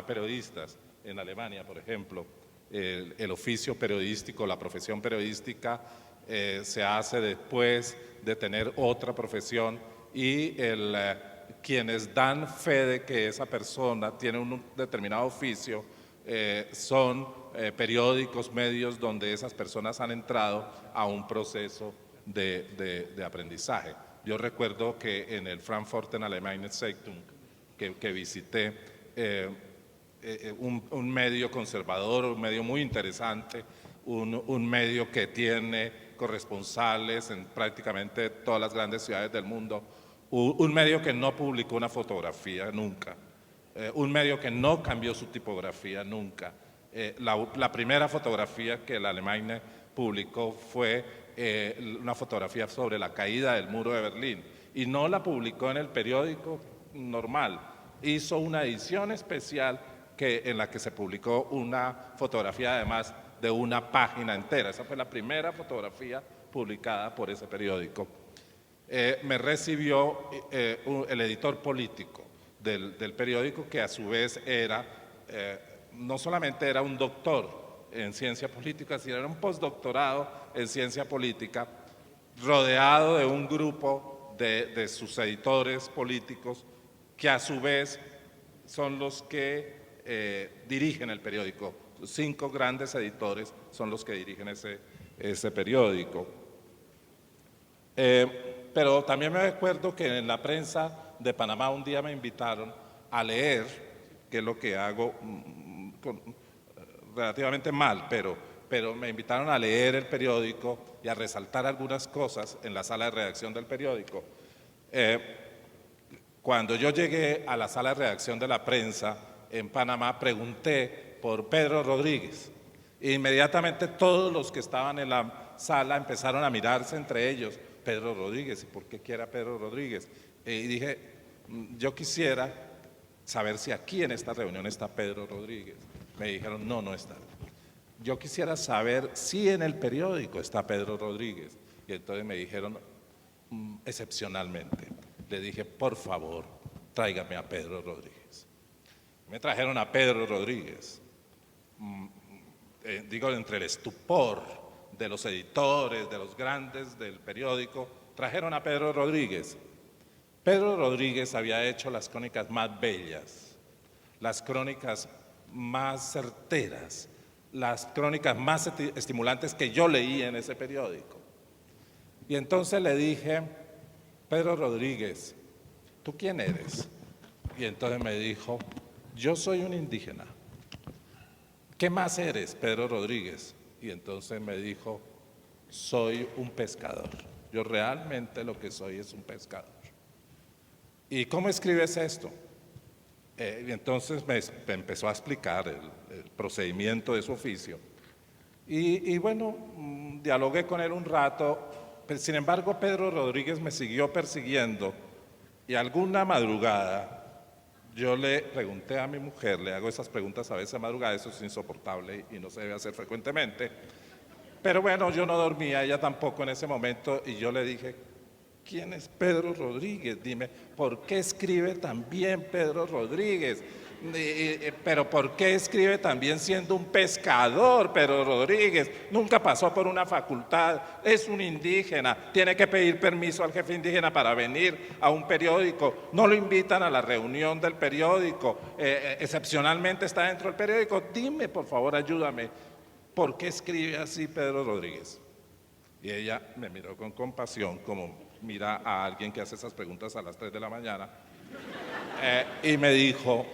periodistas. En Alemania, por ejemplo, el oficio periodístico, la profesión periodística se hace después de tener otra profesión y quienes dan fe de que esa persona tiene un determinado oficio son periódicos, medios donde esas personas han entrado a un proceso de aprendizaje. Yo recuerdo que en el Frankfurter Allgemeine Zeitung que visité, un medio conservador, un medio muy interesante, un medio que tiene corresponsales en prácticamente todas las grandes ciudades del mundo, un medio que no publicó una fotografía nunca, un medio que no cambió su tipografía nunca. La primera fotografía que el Allgemeine publicó fue una fotografía sobre la caída del muro de Berlín, y no la publicó en el periódico normal, hizo una edición especial en la que se publicó una fotografía además de una página entera. Esa fue la primera fotografía publicada por ese periódico. Me recibió el editor político del periódico, que a su vez era, no solamente era un doctor en ciencia política, sino era un postdoctorado en ciencia política, rodeado de un grupo de sus editores políticos, que a su vez son los que dirigen el periódico. 5 grandes editores son los que dirigen ese periódico. Pero también me acuerdo que en la prensa de Panamá un día me invitaron a leer, que es lo que hago relativamente mal, pero me invitaron a leer el periódico y a resaltar algunas cosas en la sala de redacción del periódico. Cuando yo llegué a la sala de redacción de la prensa en Panamá, pregunté por Pedro Rodríguez. Inmediatamente todos los que estaban en la sala empezaron a mirarse entre ellos. Pedro Rodríguez, ¿y por qué quiere a Pedro Rodríguez? Y dije, yo quisiera saber si aquí en esta reunión está Pedro Rodríguez. Me dijeron, no está. Yo quisiera saber si en el periódico está Pedro Rodríguez. Y entonces me dijeron, excepcionalmente. Le dije, por favor, tráigame a Pedro Rodríguez. Me trajeron a Pedro Rodríguez. Digo, entre el estupor de los editores, de los grandes del periódico, trajeron a Pedro Rodríguez. Pedro Rodríguez había hecho las crónicas más bellas, las crónicas más certeras, las crónicas más estimulantes que yo leí en ese periódico. Y entonces le dije, Pedro Rodríguez, ¿tú quién eres? Y entonces me dijo, yo soy un indígena. ¿Qué más eres, Pedro Rodríguez? Y entonces me dijo, soy un pescador. Yo realmente lo que soy es un pescador. ¿Y cómo escribes esto? Y entonces me empezó a explicar el procedimiento de su oficio. Y bueno, dialogué con él un rato, pero sin embargo Pedro Rodríguez me siguió persiguiendo, y alguna madrugada yo le pregunté a mi mujer, le hago esas preguntas a veces a madrugada, eso es insoportable y no se debe hacer frecuentemente, pero bueno, yo no dormía, ella tampoco en ese momento, y yo le dije, ¿quién es Pedro Rodríguez? Dime, ¿por qué escribe tan bien Pedro Rodríguez? Pero ¿por qué escribe también siendo un pescador, Pedro Rodríguez? Nunca pasó por una facultad, es un indígena, tiene que pedir permiso al jefe indígena para venir a un periódico, no lo invitan a la reunión del periódico, excepcionalmente está dentro del periódico. Dime, por favor, ayúdame, ¿por qué escribe así Pedro Rodríguez? Y ella me miró con compasión, como mira a alguien que hace esas preguntas a las 3 de la mañana, y me dijo,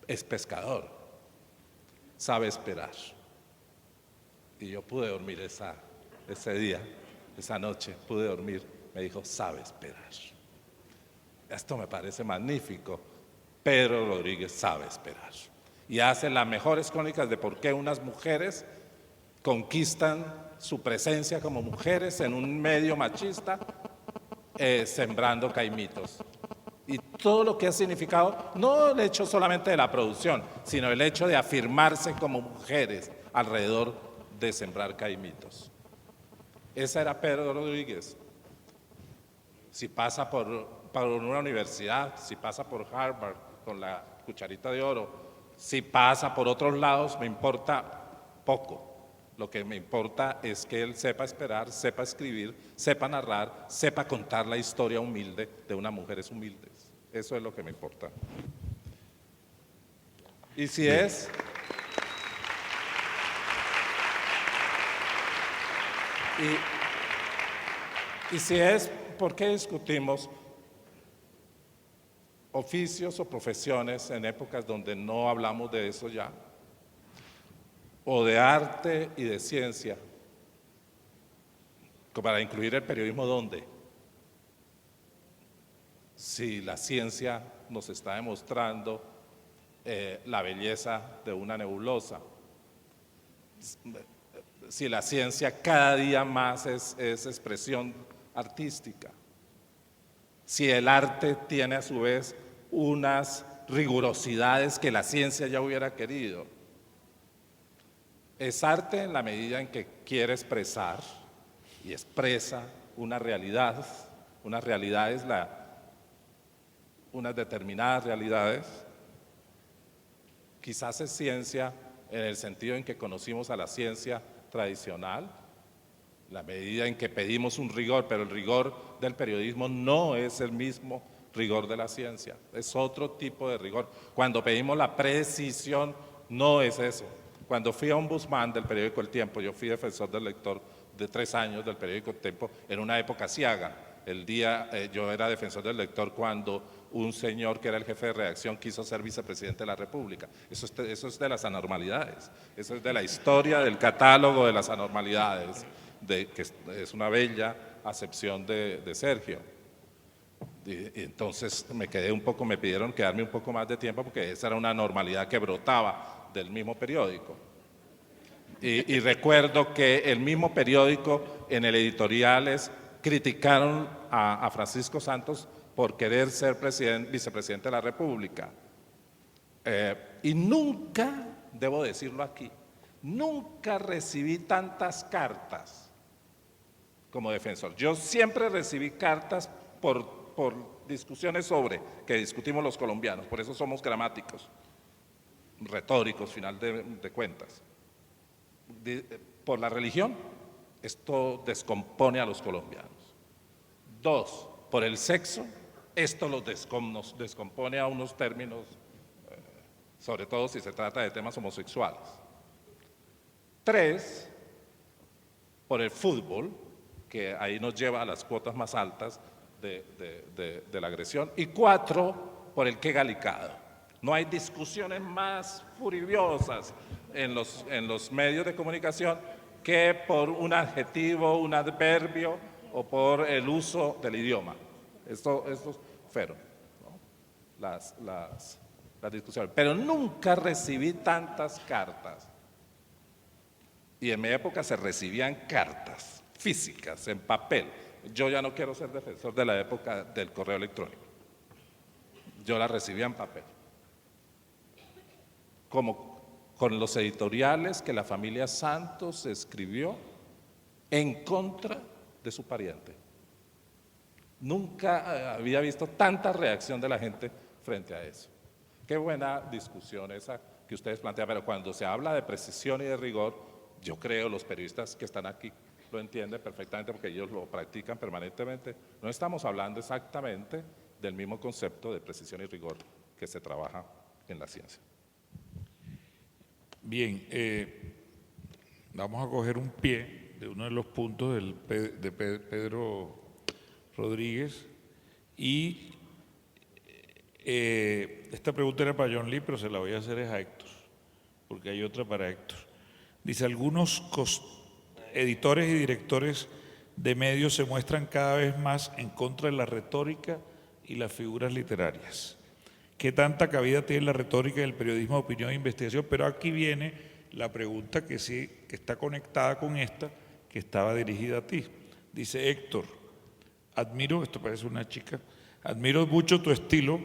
es pescador, sabe esperar. Y yo pude dormir ese día, esa noche, pude dormir. Me dijo, sabe esperar. Esto me parece magnífico. Pedro Rodríguez sabe esperar. Y hace las mejores crónicas de por qué unas mujeres conquistan su presencia como mujeres en un medio machista, sembrando caimitos. Y todo lo que ha significado, no el hecho solamente de la producción, sino el hecho de afirmarse como mujeres alrededor de sembrar caimitos. Ese era Pedro Rodríguez. Si pasa por una universidad, si pasa por Harvard con la cucharita de oro, si pasa por otros lados, me importa poco. Lo que me importa es que él sepa esperar, sepa escribir, sepa narrar, sepa contar la historia humilde de unas mujeres humildes. Eso es lo que me importa. Y si es... Y si es, ¿por qué discutimos oficios o profesiones en épocas donde no hablamos de eso ya? O de arte y de ciencia, para incluir el periodismo, ¿dónde? Si la ciencia nos está demostrando la belleza de una nebulosa, si la ciencia cada día más es expresión artística, si el arte tiene a su vez unas rigurosidades que la ciencia ya hubiera querido. Es arte en la medida en que quiere expresar y expresa una realidad, unas realidades, unas determinadas realidades. Quizás es ciencia en el sentido en que conocimos a la ciencia tradicional, la medida en que pedimos un rigor, pero el rigor del periodismo no es el mismo rigor de la ciencia, es otro tipo de rigor. Cuando pedimos la precisión, no es eso. Cuando fui ombudsman del periódico El Tiempo, yo fui defensor del lector de 3 años del periódico El Tiempo en una época ciaga. Yo era defensor del lector cuando un señor que era el jefe de redacción quiso ser vicepresidente de la República. Eso es de las anormalidades, eso es de la historia del catálogo de las anormalidades, que es una bella acepción de Sergio. Y entonces me pidieron quedarme un poco más de tiempo porque esa era una normalidad que brotaba del mismo periódico. Y recuerdo que el mismo periódico en el editoriales criticaron a Francisco Santos por querer ser vicepresidente de la República. Y nunca, debo decirlo aquí, nunca recibí tantas cartas como defensor. Yo siempre recibí cartas por discusiones que discutimos los colombianos, por eso somos gramáticos, retóricos, final de cuentas. Por la religión, esto descompone a los colombianos. 2, por el sexo, esto nos descompone a unos términos, sobre todo si se trata de temas homosexuales. 3, por el fútbol, que ahí nos lleva a las cuotas más altas de la agresión. Y 4, por el que galicado. No hay discusiones más furiosas en los medios de comunicación que por un adjetivo, un adverbio o por el uso del idioma. Esto fueron, ¿no?, las discusiones. Pero nunca recibí tantas cartas. Y en mi época se recibían cartas físicas, en papel. Yo ya no quiero ser defensor de la época del correo electrónico. Yo las recibía en papel. Como con los editoriales que la familia Santos escribió en contra de su pariente. Nunca había visto tanta reacción de la gente frente a eso. Qué buena discusión esa que ustedes plantean, pero cuando se habla de precisión y de rigor, yo creo los periodistas que están aquí lo entienden perfectamente porque ellos lo practican permanentemente. No estamos hablando exactamente del mismo concepto de precisión y rigor que se trabaja en la ciencia. Bien, vamos a coger un pie de uno de los puntos de Pedro Rodríguez y esta pregunta era para John Lee, pero se la voy a hacer a Héctor, porque hay otra para Héctor. Dice, algunos editores y directores de medios se muestran cada vez más en contra de la retórica y las figuras literarias. ¿Qué tanta cabida tiene la retórica y el periodismo de opinión e investigación? Pero aquí viene la pregunta que está conectada con esta, que estaba dirigida a ti. Dice Héctor, esto parece una chica, admiro mucho tu estilo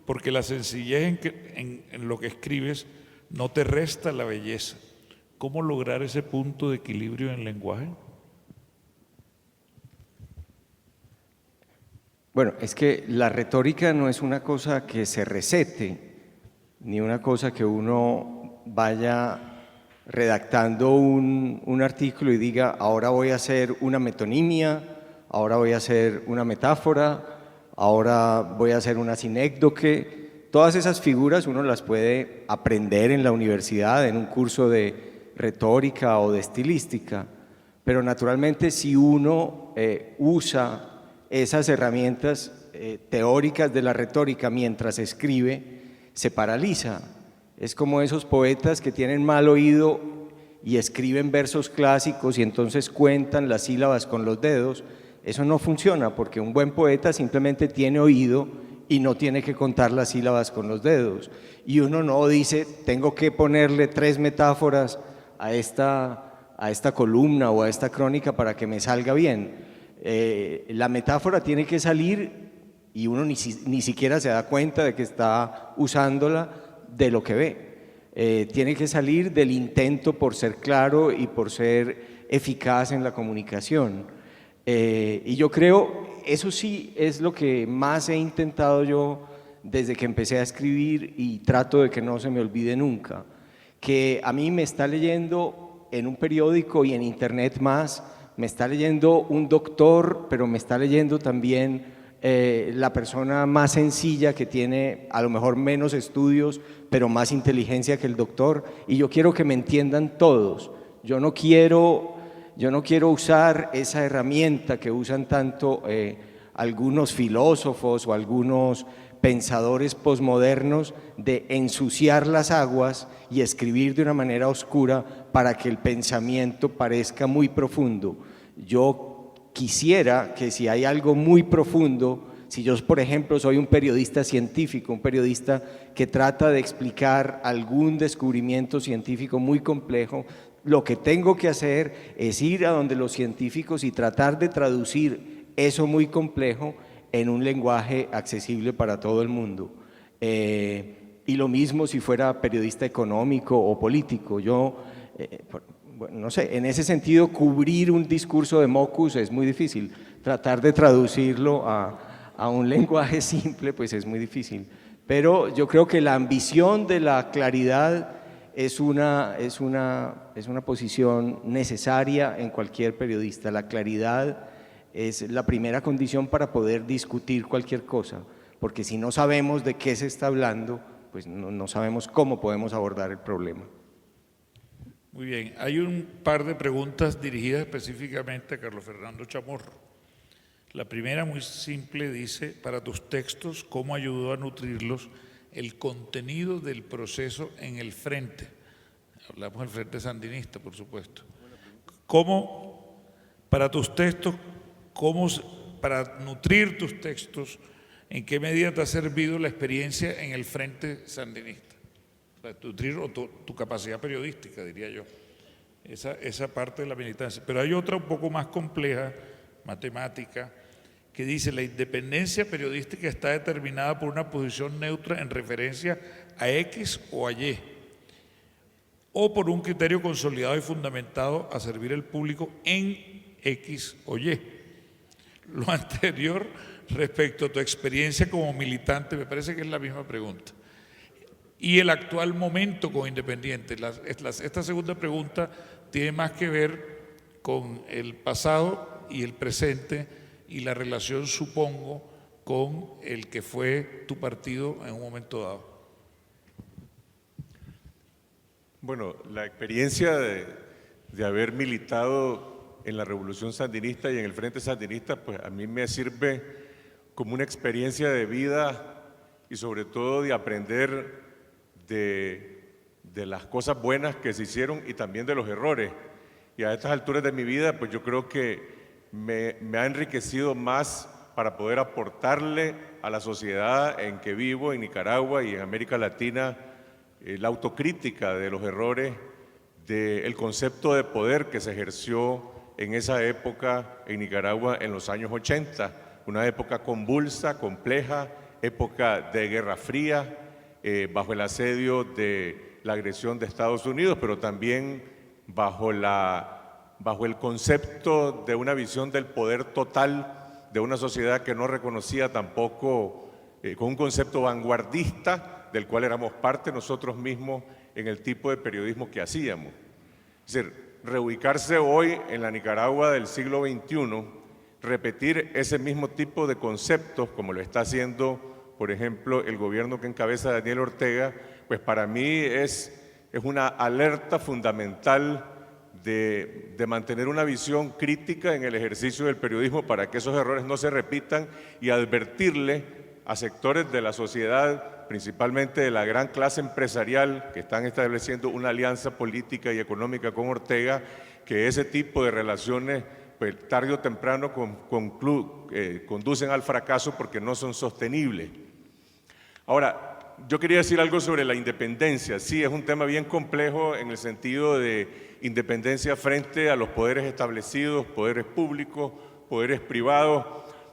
porque la sencillez en lo que escribes no te resta la belleza. ¿Cómo lograr ese punto de equilibrio en el lenguaje? Bueno, es que la retórica no es una cosa que se recete, ni una cosa que uno vaya redactando un artículo y diga, ahora voy a hacer una metonimia, ahora voy a hacer una metáfora, ahora voy a hacer una sinécdoque. todas esas figuras uno las puede aprender en la universidad, en un curso de retórica o de estilística, pero naturalmente si uno usa esas herramientas teóricas de la retórica mientras escribe, se paraliza. Es como esos poetas que tienen mal oído y escriben versos clásicos y entonces cuentan las sílabas con los dedos. Eso no funciona porque un buen poeta simplemente tiene oído y no tiene que contar las sílabas con los dedos. Y uno no dice, tengo que ponerle 3 metáforas a esta columna o a esta crónica para que me salga bien. La metáfora tiene que salir y uno ni siquiera se da cuenta de que está usándola de lo que ve. Tiene que salir del intento por ser claro y por ser eficaz en la comunicación. Y yo creo, eso sí es lo que más he intentado yo desde que empecé a escribir y trato de que no se me olvide nunca, que a mí me está leyendo en un periódico y en internet más, me está leyendo un doctor, pero me está leyendo también la persona más sencilla que tiene a lo mejor menos estudios, pero más inteligencia que el doctor, y yo quiero que me entiendan todos. Yo no quiero usar esa herramienta que usan tanto algunos filósofos o algunos pensadores posmodernos de ensuciar las aguas y escribir de una manera oscura para que el pensamiento parezca muy profundo. Yo quisiera que si hay algo muy profundo, si yo por ejemplo soy un periodista científico, un periodista que trata de explicar algún descubrimiento científico muy complejo, lo que tengo que hacer es ir a donde los científicos y tratar de traducir eso muy complejo en un lenguaje accesible para todo el mundo. Y lo mismo si fuera periodista económico o político. Yo, bueno, no sé, en ese sentido cubrir un discurso de Mockus es muy difícil. Tratar de traducirlo a un lenguaje simple pues es muy difícil. Pero yo creo que la ambición de la claridad es una posición necesaria en cualquier periodista. La claridad es la primera condición para poder discutir cualquier cosa, porque si no sabemos de qué se está hablando, pues no sabemos cómo podemos abordar el problema. Muy bien, hay un par de preguntas dirigidas específicamente a Carlos Fernando Chamorro. La primera, muy simple, dice, para tus textos, ¿cómo ayudó a nutrirlos el contenido del proceso en el frente? Hablamos del frente sandinista, por supuesto. ¿Cómo, para tus textos, para nutrir tus textos, en qué medida te ha servido la experiencia en el frente sandinista? O sea, nutrir tu capacidad periodística, diría yo, esa parte de la militancia. Pero hay otra un poco más compleja, matemática, que dice la independencia periodística está determinada por una posición neutra en referencia a X o a Y, o por un criterio consolidado y fundamentado a servir al público en X o Y. Lo anterior, respecto a tu experiencia como militante, me parece que es la misma pregunta. Y el actual momento como independiente. Esta segunda pregunta tiene más que ver con el pasado y el presente y la relación, supongo, con el que fue tu partido en un momento dado. Bueno, la experiencia de haber militado en la Revolución Sandinista y en el Frente Sandinista, pues a mí me sirve como una experiencia de vida y sobre todo de aprender de las cosas buenas que se hicieron y también de los errores. Y a estas alturas de mi vida, pues yo creo que me ha enriquecido más para poder aportarle a la sociedad en que vivo, en Nicaragua y en América Latina, la autocrítica de los errores, del concepto de poder que se ejerció en esa época en Nicaragua en los años 80, una época convulsa, compleja, época de Guerra Fría, bajo el asedio de la agresión de Estados Unidos, pero también bajo el concepto de una visión del poder total de una sociedad que no reconocía tampoco, con un concepto vanguardista del cual éramos parte nosotros mismos en el tipo de periodismo que hacíamos. Es decir, reubicarse hoy en la Nicaragua del siglo XXI, repetir ese mismo tipo de conceptos como lo está haciendo por ejemplo, el gobierno que encabeza Daniel Ortega, pues para mí es una alerta fundamental de mantener una visión crítica en el ejercicio del periodismo para que esos errores no se repitan y advertirle a sectores de la sociedad, principalmente de la gran clase empresarial que están estableciendo una alianza política y económica con Ortega, que ese tipo de relaciones pues, tarde o temprano conducen al fracaso porque no son sostenibles. Ahora, yo quería decir algo sobre la independencia. Sí, es un tema bien complejo en el sentido de independencia frente a los poderes establecidos, poderes públicos, poderes privados,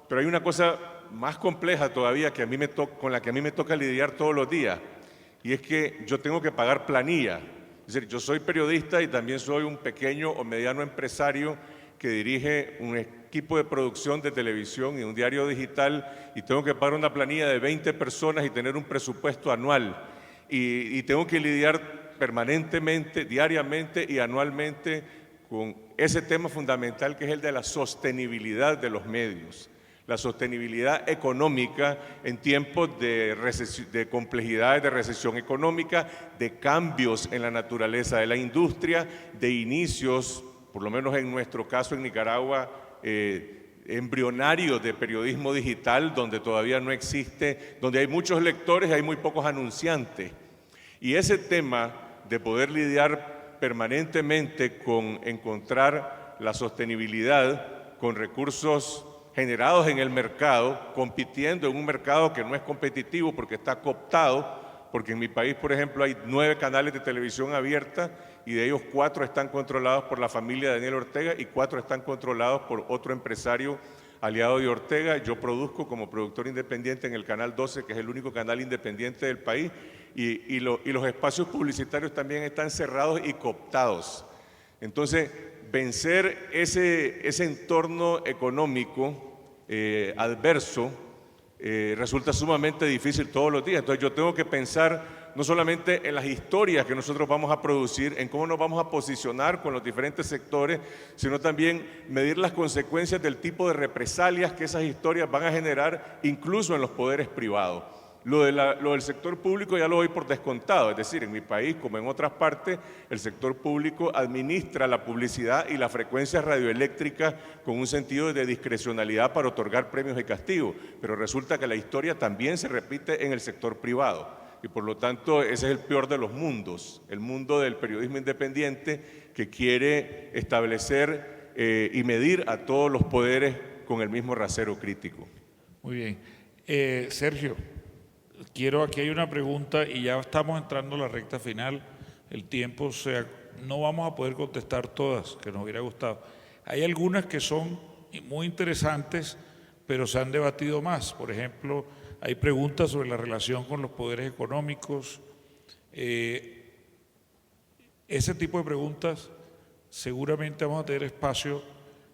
pero hay una cosa más compleja todavía con la que a mí me toca lidiar todos los días, y es que yo tengo que pagar planilla. Es decir, yo soy periodista y también soy un pequeño o mediano empresario que dirige un equipo de producción de televisión y un diario digital, y tengo que pagar una planilla de 20 personas y tener un presupuesto anual. Y tengo que lidiar permanentemente, diariamente y anualmente con ese tema fundamental que es el de la sostenibilidad de los medios. La sostenibilidad económica en tiempos de complejidades, de recesión económica, de cambios en la naturaleza de la industria, de inicios, por lo menos en nuestro caso en Nicaragua, embrionarios de periodismo digital, donde todavía no existe, donde hay muchos lectores y hay muy pocos anunciantes. Y ese tema de poder lidiar permanentemente con encontrar la sostenibilidad con recursos generados en el mercado, compitiendo en un mercado que no es competitivo porque está cooptado, porque en mi país, por ejemplo, hay 9 canales de televisión abierta y de ellos 4 están controlados por la familia de Daniel Ortega y 4 están controlados por otro empresario aliado de Ortega. Yo produzco como productor independiente en el Canal 12, que es el único canal independiente del país, y los espacios publicitarios también están cerrados y cooptados. Entonces, vencer ese entorno económico adverso resulta sumamente difícil todos los días. Entonces yo tengo que pensar no solamente en las historias que nosotros vamos a producir, en cómo nos vamos a posicionar con los diferentes sectores, sino también medir las consecuencias del tipo de represalias que esas historias van a generar incluso en los poderes privados. Lo del sector público ya lo doy por descontado, es decir, en mi país, como en otras partes, el sector público administra la publicidad y la frecuencia radioeléctrica con un sentido de discrecionalidad para otorgar premios y castigos, pero resulta que la historia también se repite en el sector privado y por lo tanto ese es el peor de los mundos, el mundo del periodismo independiente que quiere establecer y medir a todos los poderes con el mismo rasero crítico. Muy bien. Sergio. Aquí hay una pregunta y ya estamos entrando a la recta final, el tiempo, no vamos a poder contestar todas, que nos hubiera gustado. Hay algunas que son muy interesantes, pero se han debatido más. Por ejemplo, hay preguntas sobre la relación con los poderes económicos. Ese tipo de preguntas seguramente vamos a tener espacio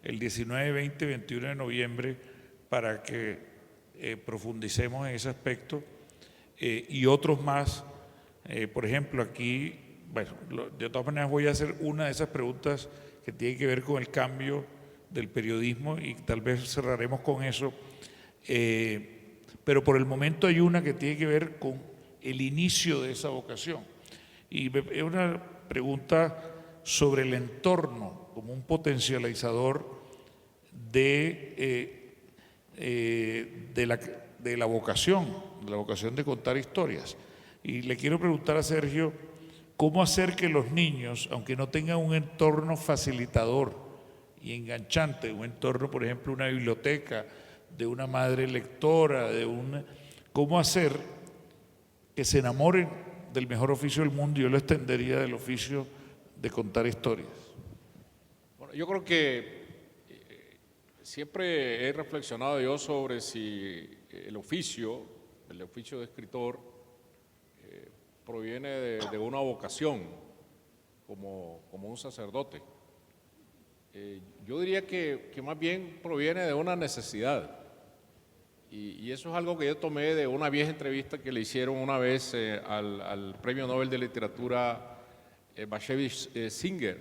el 19, 20, 21 de noviembre para que profundicemos en ese aspecto. Y otros más, por ejemplo, aquí, bueno, de todas maneras voy a hacer una de esas preguntas que tiene que ver con el cambio del periodismo y tal vez cerraremos con eso, pero por el momento hay una que tiene que ver con el inicio de esa vocación y es una pregunta sobre el entorno como un potencializador de la vocación de contar historias. Y le quiero preguntar a Sergio, ¿cómo hacer que los niños, aunque no tengan un entorno facilitador y enganchante, un entorno, por ejemplo, una biblioteca, de una madre lectora, ¿cómo hacer que se enamoren del mejor oficio del mundo? Yo lo extendería del oficio de contar historias. Bueno, yo creo que siempre he reflexionado yo sobre si el oficio de escritor proviene de una vocación, como un sacerdote. Yo diría que más bien proviene de una necesidad. Y eso es algo que yo tomé de una vieja entrevista que le hicieron una vez al Premio Nobel de Literatura Bashevis Singer,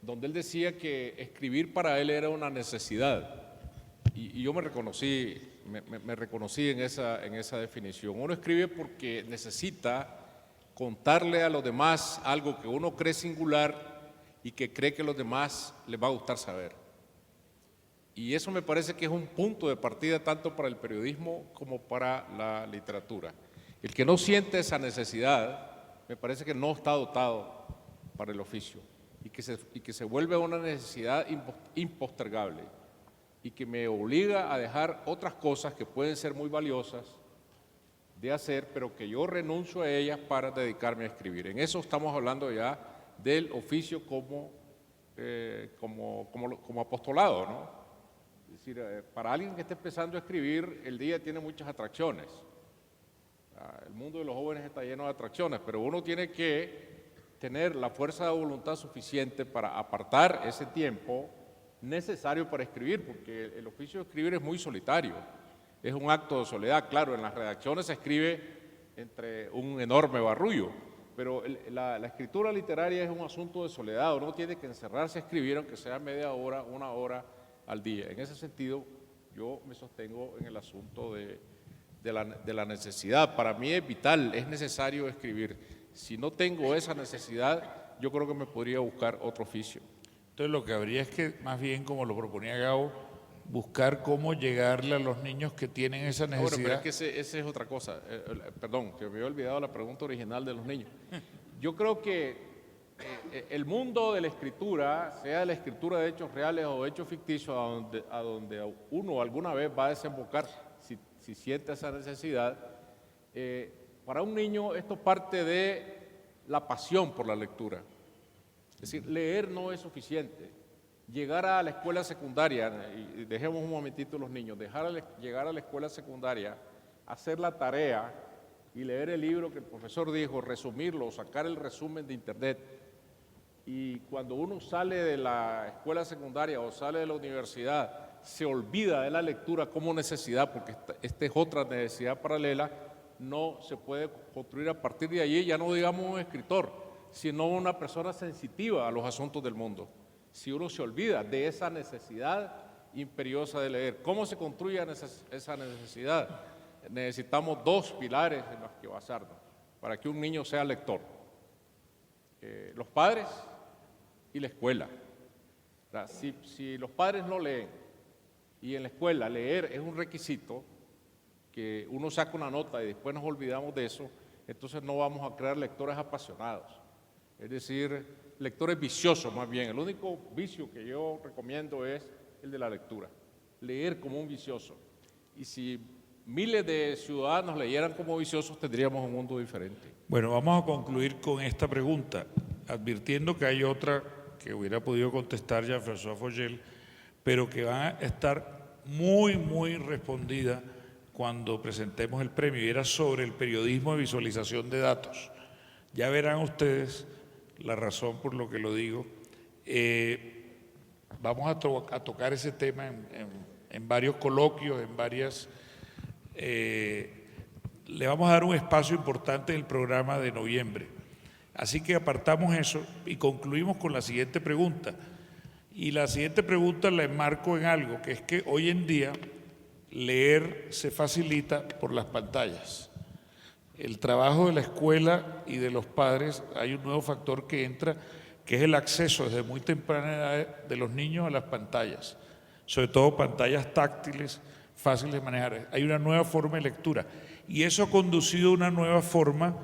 donde él decía que escribir para él era una necesidad. Y yo me reconocí me reconocí en esa definición. Uno escribe porque necesita contarle a los demás algo que uno cree singular y que cree que a los demás les va a gustar saber. Y eso me parece que es un punto de partida tanto para el periodismo como para la literatura. El que no siente esa necesidad, me parece que no está dotado para el oficio y que se vuelve una necesidad impostergable y que me obliga a dejar otras cosas que pueden ser muy valiosas de hacer, pero que yo renuncio a ellas para dedicarme a escribir. En eso estamos hablando ya del oficio como apostolado, ¿no? Es decir, para alguien que esté empezando a escribir, el día tiene muchas atracciones. El mundo de los jóvenes está lleno de atracciones, pero uno tiene que tener la fuerza de voluntad suficiente para apartar ese tiempo necesario para escribir, porque el oficio de escribir es muy solitario, es un acto de soledad. Claro, en las redacciones se escribe entre un enorme barullo, pero la escritura literaria es un asunto de soledad. Uno tiene que encerrarse a escribir, aunque sea media hora, una hora al día. En ese sentido, yo me sostengo en el asunto de la necesidad. Para mí es vital, es necesario escribir. Si no tengo esa necesidad, yo creo que me podría buscar otro oficio. Entonces lo que habría es que, más bien como lo proponía Gabo, buscar cómo llegarle a los niños que tienen esa necesidad. Bueno, pero es que esa es otra cosa. Perdón, que me había olvidado la pregunta original de los niños. Yo creo que el mundo de la escritura, sea la escritura de hechos reales o hechos ficticios, a donde uno alguna vez va a desembocar, si siente esa necesidad, para un niño esto parte de la pasión por la lectura. Es decir, leer no es suficiente. Llegar a la escuela secundaria, y dejemos un momentito los niños, llegar a la escuela secundaria, hacer la tarea y leer el libro que el profesor dijo, resumirlo, sacar el resumen de internet. Y cuando uno sale de la escuela secundaria o sale de la universidad, se olvida de la lectura como necesidad, porque esta es otra necesidad paralela, no se puede construir a partir de allí, ya no digamos un escritor, sino una persona sensitiva a los asuntos del mundo. Si uno se olvida de esa necesidad imperiosa de leer, ¿cómo se construye esa necesidad? Necesitamos dos pilares en los que basarnos para que un niño sea lector: los padres y la escuela. O sea, si los padres no leen y en la escuela leer es un requisito, que uno saca una nota y después nos olvidamos de eso, entonces no vamos a crear lectores apasionados. Es decir, lectores viciosos más bien. El único vicio que yo recomiendo es el de la lectura. Leer como un vicioso. Y si miles de ciudadanos leyeran como viciosos, tendríamos un mundo diferente. Bueno, vamos a concluir con esta pregunta, advirtiendo que hay otra que hubiera podido contestar Jean-François Fogiel, pero que va a estar muy respondida cuando presentemos el premio, y era sobre el periodismo de visualización de datos. Ya verán ustedes la razón por lo que lo digo. Vamos a tocar ese tema en varios coloquios, en varias... le vamos a dar un espacio importante en el programa de noviembre. Así que apartamos eso y concluimos con la siguiente pregunta. Y la siguiente pregunta la enmarco en algo, que es que hoy en día leer se facilita por las pantallas. El trabajo de la escuela y de los padres, hay un nuevo factor que entra, que es el acceso desde muy temprana edad de los niños a las pantallas, sobre todo pantallas táctiles, fáciles de manejar. Hay una nueva forma de lectura y eso ha conducido a una nueva forma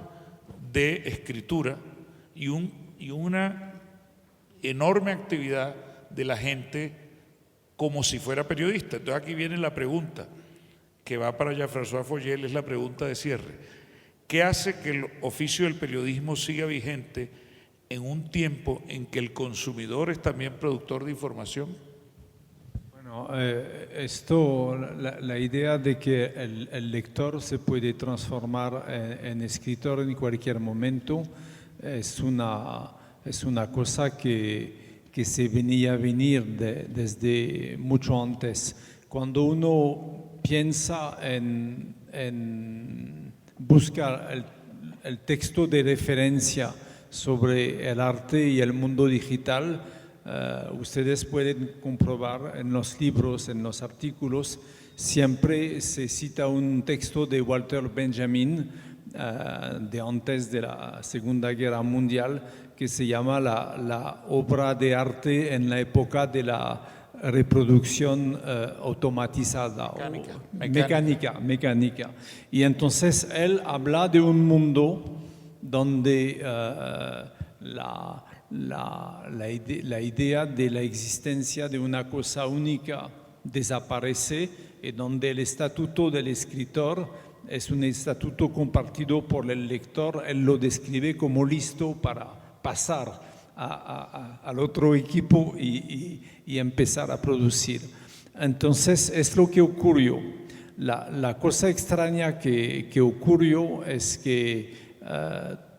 de escritura y una enorme actividad de la gente como si fuera periodista. Entonces aquí viene la pregunta que va para Jean-François Fogiel, es la pregunta de cierre. ¿Qué hace que el oficio del periodismo siga vigente en un tiempo en que el consumidor es también productor de información? Bueno, la idea de que el lector se puede transformar en escritor en cualquier momento es una cosa que se venía a venir desde mucho antes. Cuando uno piensa en buscar el texto de referencia sobre el arte y el mundo digital, ustedes pueden comprobar en los libros, en los artículos, siempre se cita un texto de Walter Benjamin de antes de la Segunda Guerra Mundial que se llama la obra de arte en la época de la reproducción automatizada mecánica. Y entonces él habla de un mundo donde la idea de la existencia de una cosa única desaparece y donde el estatuto del escritor es un estatuto compartido por el lector. Él lo describe como listo para pasar al otro equipo y empezar a producir. Entonces es lo que ocurrió. La cosa extraña que ocurrió es que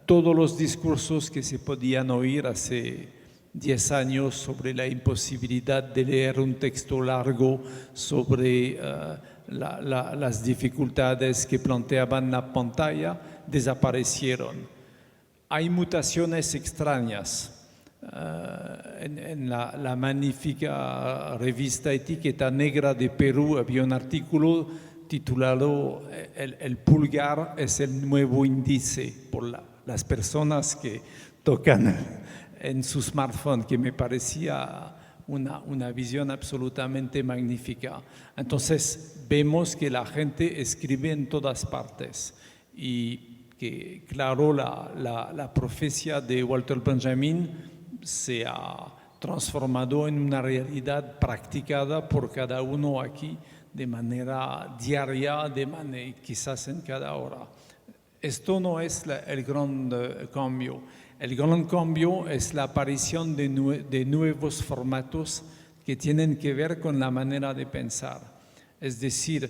todos los discursos que se podían oír hace 10 años sobre la imposibilidad de leer un texto largo, sobre las dificultades que planteaban la pantalla, desaparecieron. Hay mutaciones extrañas. En la magnífica revista Etiqueta Negra de Perú había un artículo titulado El pulgar es el nuevo índice, por las personas que tocan en su smartphone, que me parecía una visión absolutamente magnífica. Entonces vemos que la gente escribe en todas partes y que, claro, la profecía de Walter Benjamin se ha transformado en una realidad practicada por cada uno aquí de manera diaria, quizás en cada hora. Esto no es el gran cambio. El gran cambio es la aparición de nuevos formatos que tienen que ver con la manera de pensar. Es decir,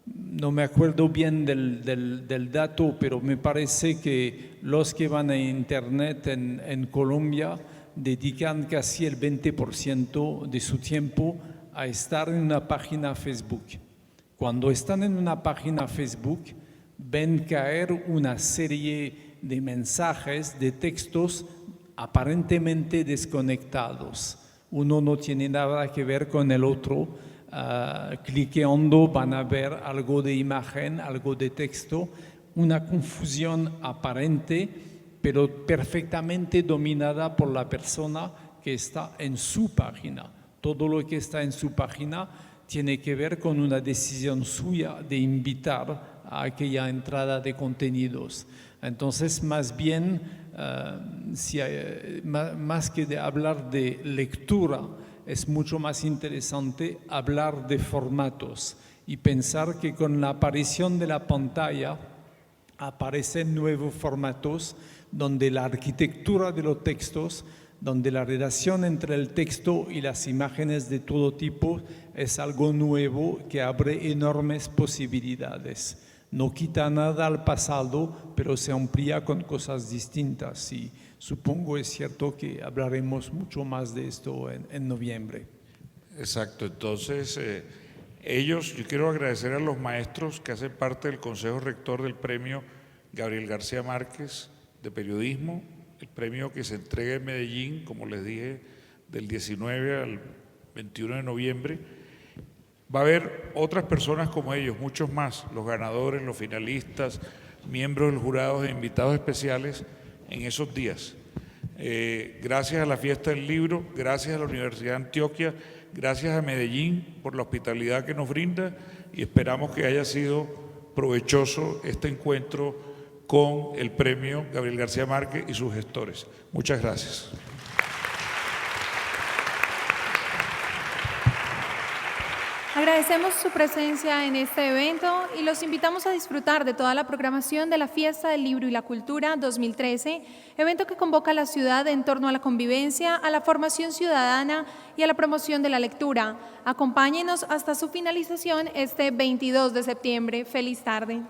no me acuerdo bien del dato, pero me parece que los que van a Internet en Colombia dedican casi el 20% de su tiempo a estar en una página Facebook. Cuando están en una página Facebook, ven caer una serie de mensajes, de textos aparentemente desconectados. Uno no tiene nada que ver con el otro. Cliqueando van a ver algo de imagen, algo de texto, una confusión aparente, pero perfectamente dominada por la persona que está en su página. Todo lo que está en su página tiene que ver con una decisión suya de invitar a aquella entrada de contenidos. Entonces, más bien, más que de hablar de lectura, es mucho más interesante hablar de formatos y pensar que con la aparición de la pantalla aparecen nuevos formatos donde la arquitectura de los textos, donde la relación entre el texto y las imágenes de todo tipo es algo nuevo que abre enormes posibilidades. No quita nada al pasado, pero se amplía con cosas distintas y supongo es cierto que hablaremos mucho más de esto en noviembre. Exacto, entonces yo quiero agradecer a los maestros que hacen parte del Consejo Rector del Premio Gabriel García Márquez de Periodismo, el premio que se entrega en Medellín, como les dije, del 19 al 21 de noviembre. Va a haber otras personas como ellos, muchos más, los ganadores, los finalistas, miembros del jurado e invitados especiales en esos días. Gracias a la Fiesta del Libro, gracias a la Universidad de Antioquia, gracias a Medellín por la hospitalidad que nos brinda y esperamos que haya sido provechoso este encuentro con el premio Gabriel García Márquez y sus gestores. Muchas gracias. Agradecemos su presencia en este evento y los invitamos a disfrutar de toda la programación de la Fiesta del Libro y la Cultura 2013, evento que convoca a la ciudad en torno a la convivencia, a la formación ciudadana y a la promoción de la lectura. Acompáñenos hasta su finalización este 22 de septiembre. Feliz tarde.